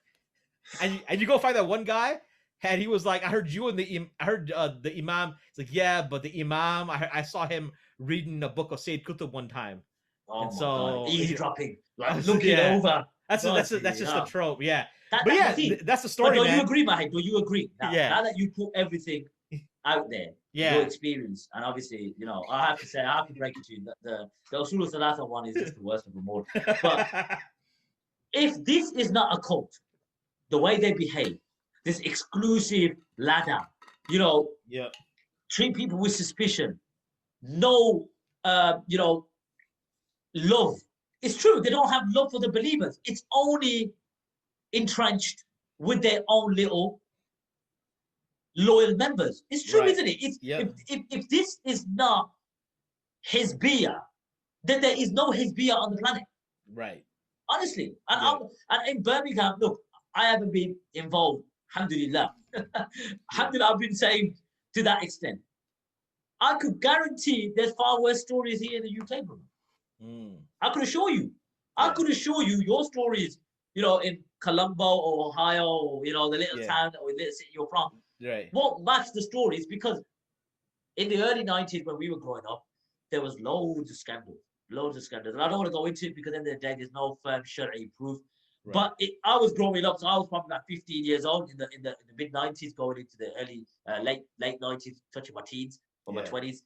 And you go find that one guy. And he was like, I heard you and the imam. It's like, yeah, but the imam, I saw him reading a book of Sayyid Qutb one time. Oh, and so eavesdropping, like looking over. That's just a trope, yeah. That's the story. But do you agree, Mahid? Do you agree? Now, yeah. Now that you put everything out there, your experience, and obviously, I have to break it to you that the Usul Salasa one is just the worst of them all. But if this is not a cult, the way they behave, this exclusive ladder, treat people with suspicion, no, love. It's true, they don't have love for the believers. It's only entrenched with their own little loyal members. It's true, isn't it? If this is not Hizbiyah, then there is no Hizbiyah on the planet. Right. Honestly. And in Birmingham, look, I haven't been involved. Alhamdulillah. Alhamdulillah, I've been saved to that extent. I could guarantee there's far worse stories here in the UK, bro. I could assure you. I could assure you your stories, in Colombo or Ohio or, the little town or the little city you're from, won't match the stories, because in the early 90s when we were growing up, there was loads of scandals. And I don't want to go into it because at the end of the day, there's no firm Shari'i proof. Right. But I was growing up, so I was probably like 15 years old in the mid 90s, going into the early late 90s, touching my teens or my 20s.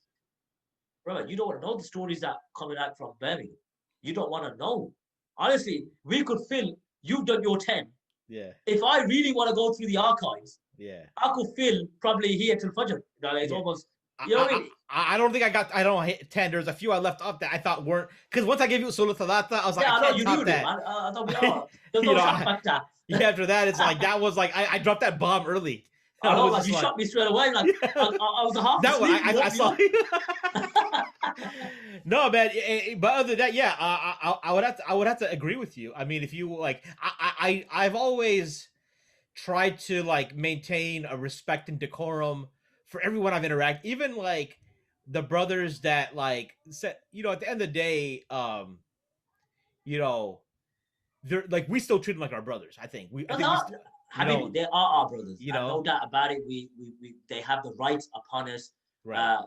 Bro, you don't want to know the stories that coming out from Birmingham. You don't want to know. Honestly, we could fill. You've done your 10. Yeah. If I really want to go through the archives, I could fill probably here till Fajr. It's almost. You know what I mean? I don't think I don't hit 10. There's a few I left up that I thought weren't, because once I gave you Sulu Thalatha, I was like, I can't top that. I thought we are. There's no shock factor. After that, it's like that was like I dropped that bomb early. I know, like you shot me straight away. Like I was half that asleep. I saw. No, man. But other than that, I would have to agree with you. I mean, if you like, I've always tried to like maintain a respect and decorum for everyone I've interacted, even like the brothers that like said, at the end of the day, they're like, we still treat them like our brothers. I think they are our brothers. No doubt about it. We they have the rights upon us. Right.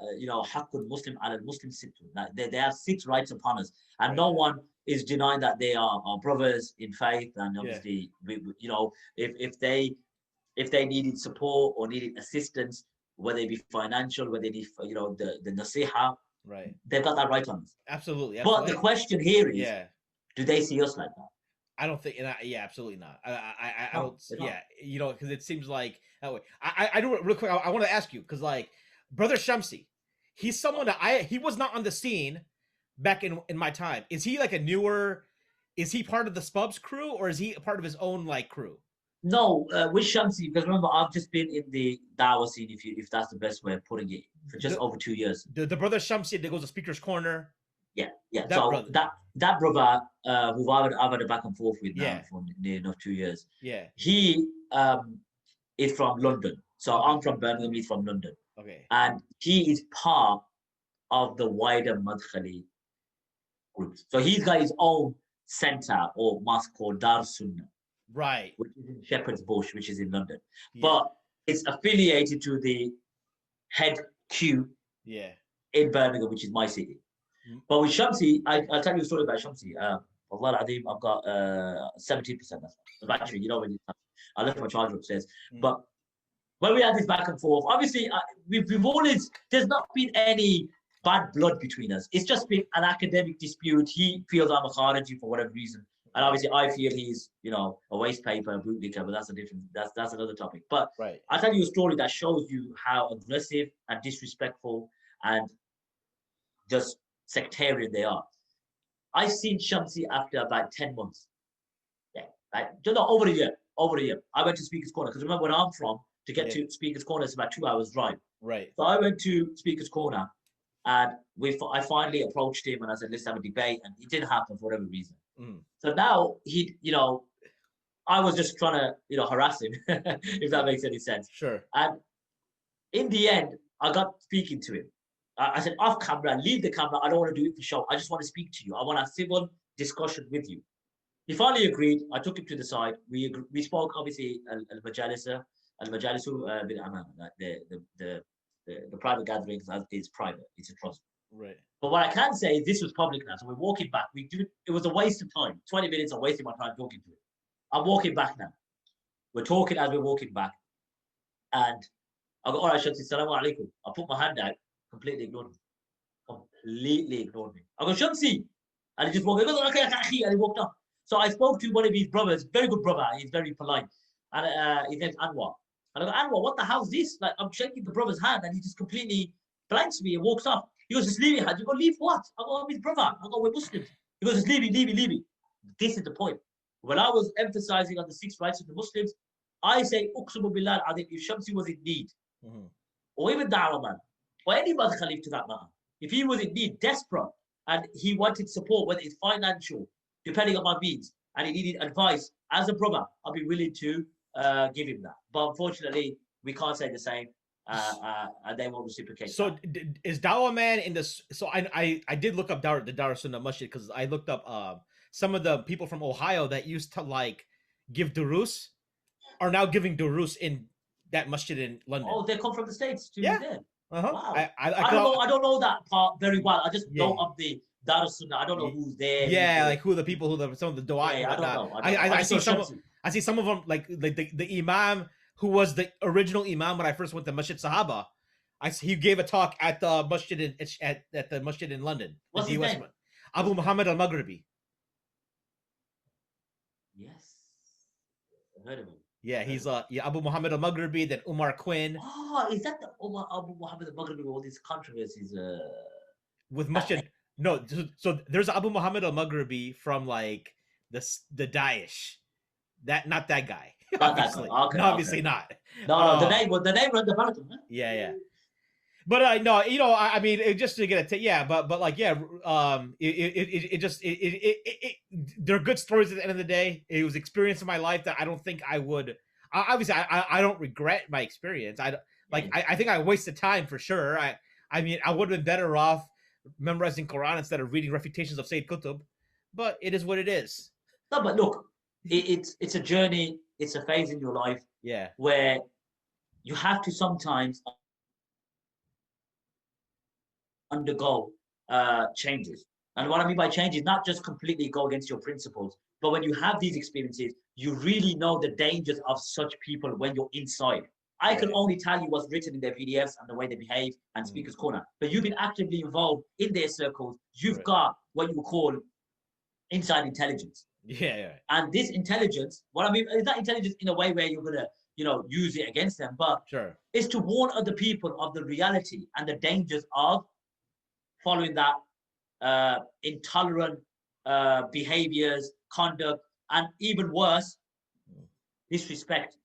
Haqqul Muslim ala Muslim sittun. They have 6 rights upon us, and no one is denying that they are our brothers in faith. And obviously, if they needed support or needed assistance, whether it be financial, whether they need the nasiha, they've got that right on us. Absolutely. But the question here is, do they see us like that? I don't think, absolutely not. I don't. Because it seems like that way. I do real quick. I want to ask you, because like Brother Shamsi, he's someone that he was not on the scene back in my time. Is he like a newer? Is he part of the Spubs crew, or is he a part of his own like crew? No, with Shamsi, because remember, I've just been in the Dawah scene, if that's the best way of putting it, for just over 2 years. The brother Shamsi that goes to Speaker's Corner. Yeah. That brother, who I've had a back and forth with now for near enough 2 years. Yeah. He is from London. So I'm from Birmingham, he's from London. Okay. And he is part of the wider Madkhali groups. So he's got his own center or mosque called Dar Sunnah, Right. which is in Shepherd's Bush, which is in London. Yeah. But it's affiliated to the head Q Yeah. in Birmingham, which is my city. Mm. But with Shamsi, I'll tell you a story about Shamsi. Allah Adim, I've got 17%. That's the battery. You know, when I left my charger upstairs. But when we had this back and forth, obviously, we've always, there's not been any bad blood between us. It's just been an academic dispute. He feels I'm a Khariji for whatever reason. And obviously, I feel he's, you know, a waste paper, a bootlicker, but that's a different, that's another topic. But Right. I'll tell you a story that shows you how aggressive and disrespectful and just sectarian they are. I seen Shamsi after about 10 months. Yeah, like, no, over a year. I went to Speaker's Corner because remember where I'm from, to get to Speaker's Corner, it's about 2 hours drive. Right. So I went to Speaker's Corner and I finally approached him and I said, let's have a debate. And it didn't happen for whatever reason. So now I was just trying to, harass him, if that makes any sense. Sure. And in the end, I got speaking to him. I said, off camera, leave the camera. I don't want to do it for show. I just want to speak to you. I want a civil discussion with you. He finally agreed. I took him to the side. We spoke, obviously, al-majalisu bil aman, the private gatherings is private. It's a trust. Right. But what I can say is this was public now. So we're walking back. It was a waste of time. 20 minutes of wasting my time talking to him. I'm walking back now. We're talking as we're walking back. And I go, all right, Shamsi, salamu alaikum. I put my hand out, completely ignored me. I go, Shamsi. And he just walked, and he walked off. So I spoke to one of his brothers, very good brother. He's very polite. And his name's Anwar. And I go, Anwar, what the hell's this? Like, I'm shaking the brother's hand and he just completely blanks me and walks off. He goes, just leave it, Hajji. I go, leave what? I go, I'm his brother. I go, we're Muslims. He goes, just leave it. This is the point. When I was emphasizing on the 6 rights of the Muslims, I say, Uqsumu billah al-azim, if Shamsi was in need, or even Da'wah man, or any Madkhali to that matter, if he was in need, desperate, and he wanted support, whether it's financial, depending on my means, and he needed advice, as a brother, I'll be willing to give him that. But unfortunately, we can't say the same, and they won't reciprocate. So is Dawah Man in this? So I did look up the Dar Sunnah Masjid because I looked up some of the people from Ohio that used to like give durus are now giving durus in that masjid in London. Oh, they come from the States too. Yeah. There. Uh-huh. Wow. I don't know that part very well. I just know of the Dar Sunnah. I don't know who's there. Yeah, like who are the people, some of the dua. Yeah, I don't know. I see some of them like the imam who was the original imam when I first went to Masjid Sahaba. He gave a talk at the masjid at the masjid in London. What's his name? Abu Muhammad al-Maghribi. Yes, I've heard of him. Yeah, he's Abu Muhammad al-Maghribi, then Umar Quinn. Oh, is that the Abu Muhammad al-Maghribi with all these controversies? With Masjid. No, so there's Abu Muhammad al-Maghribi from like the Daesh. Not that guy. Obviously. Okay, obviously not. No, the name rang the bell. Yeah. But no, I mean, just to get but like, yeah, they're good stories at the end of the day. It was experience in my life that I don't think I would. Obviously, I don't regret my experience. I think I wasted time for sure. I mean, I would have been better off memorizing Quran instead of reading refutations of Sayyid Qutb. But it is what it is. No, but look, it's a journey. It's a phase in your life. Yeah. Where you have to sometimes undergo changes. And what I mean by change is not just completely go against your principles, but when you have these experiences, you really know the dangers of such people when you're inside. I can only tell you what's written in their PDFs and the way they behave and Speaker's Corner. But you've been actively involved in their circles. You've got what you would call inside intelligence. Yeah. And this intelligence, what I mean is not intelligence in a way where you're gonna, use it against them, but it's to warn other people of the reality and the dangers of following that intolerant behaviors, conduct, and even worse, disrespect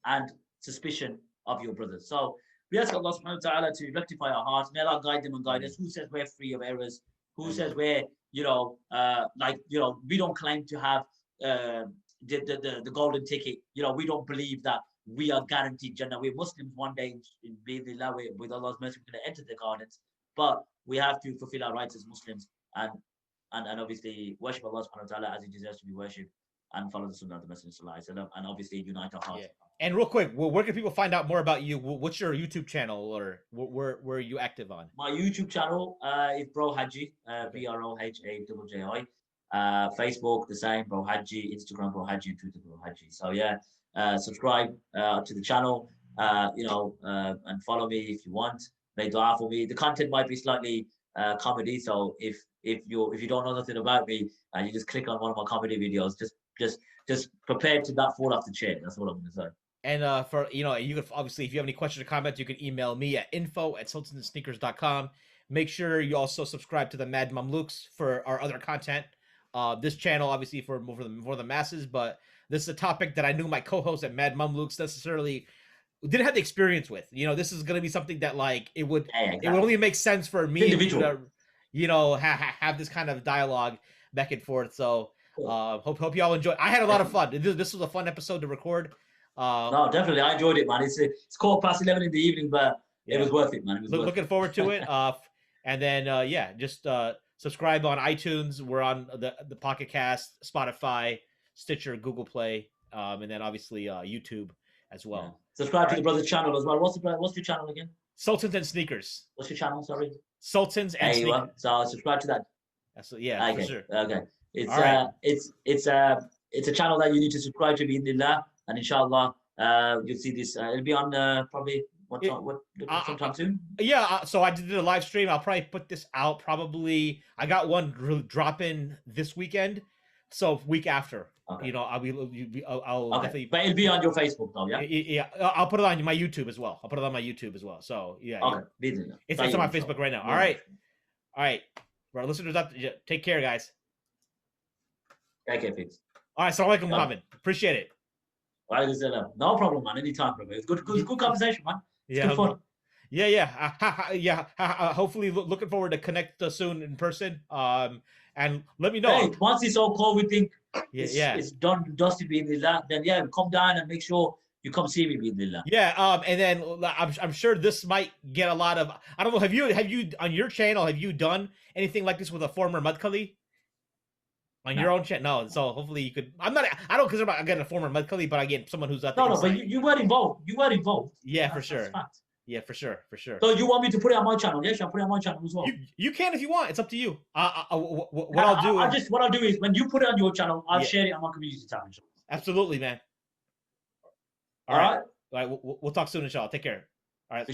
and suspicion of your brothers. So we ask Allah subhanahu wa ta'ala to rectify our hearts. May Allah guide them and guide us. Who says we're free of errors? Who says we're, we don't claim to have the golden ticket. We don't believe that we are guaranteed Jannah. We're Muslims one day, with Allah's mercy, we're going to enter the gardens. But we have to fulfill our rights as Muslims and and obviously worship Allah subhanahu wa ta'ala as he deserves to be worshipped, and follow the sunnah of the Messenger sallallahu alaihi wasallam, and obviously unite our hearts. Yeah. And real quick, where can people find out more about you? What's your YouTube channel, or where are you active on? My YouTube channel is Bro Hajji, Okay. BROHAJJI. Facebook, the same, Bro Hajji. Instagram, Bro Hajji. Twitter, Bro Hajji. So yeah, subscribe to the channel, and follow me if you want. Make dua for me. The content might be slightly comedy, so if you don't know nothing about me and you just click on one of my comedy videos, just prepare to not fall off the chair. That's what I'm gonna say. And for you can obviously, if you have any questions or comments, you can email me at info@sultansandsneakers.com. Make sure you also subscribe to the Mad Mamluks for our other content. This channel, obviously, for the masses, but this is a topic that I knew my co-host at Mad Mamluks necessarily didn't have the experience with. This is going to be something that like it would only make sense for me to have this kind of dialogue back and forth. So hope y'all enjoy. I had a lot of fun. This was a fun episode to record. No, definitely, I enjoyed it, man. It's 11:15 in the evening, but it was worth it, man. It was looking forward to it. And then just subscribe on iTunes. We're on the Pocket Cast, Spotify, Stitcher, Google Play, and then obviously YouTube as well. Yeah. Subscribe to the brother's channel as well. What's your channel again? Sultans and Sneakers. What's your channel? Sorry. Sultans and Sneakers. So subscribe to that. Okay. For sure. Okay. It's a channel that you need to subscribe to, bi'idhnillah, and inshallah you'll see this. It'll be on probably sometime soon. Yeah. So I did a live stream. I'll probably put this out. I got one drop in this weekend. So week after. Okay. I'll okay. But it'll be on your Facebook though, yeah? Yeah, I'll put it on my YouTube as well. So yeah. Okay. It's on my Facebook right now. All right. For our listeners out there, take care, guys. Take care, peeps. All right, assalamu alaikum, Muhammad. Appreciate it. No problem, man. Anytime, brother. It's good conversation, man. It's good fun. Yeah. Hopefully, looking forward to connect soon in person. And let me know. Hey, once it's all COVID thing, it's done, dusted, bi'idhnillah, then come down and make sure you come see me, bi'idhnillah. Yeah. And then I'm sure this might get a lot of. I don't know. Have you on your channel? Have you done anything like this with a former Madkhali? On your own channel? No. So hopefully you could. I don't consider again a former Madkhali, but again someone who's at. No, but you were involved. Yeah, for sure. Yeah, for sure. So you want me to put it on my channel? Yes, I'll put it on my channel as well. You can if you want. It's up to you. What I'll do is when you put it on your channel, I'll share it on my community tab. Absolutely, man. All right. We'll talk soon, inshallah. Take care. All right.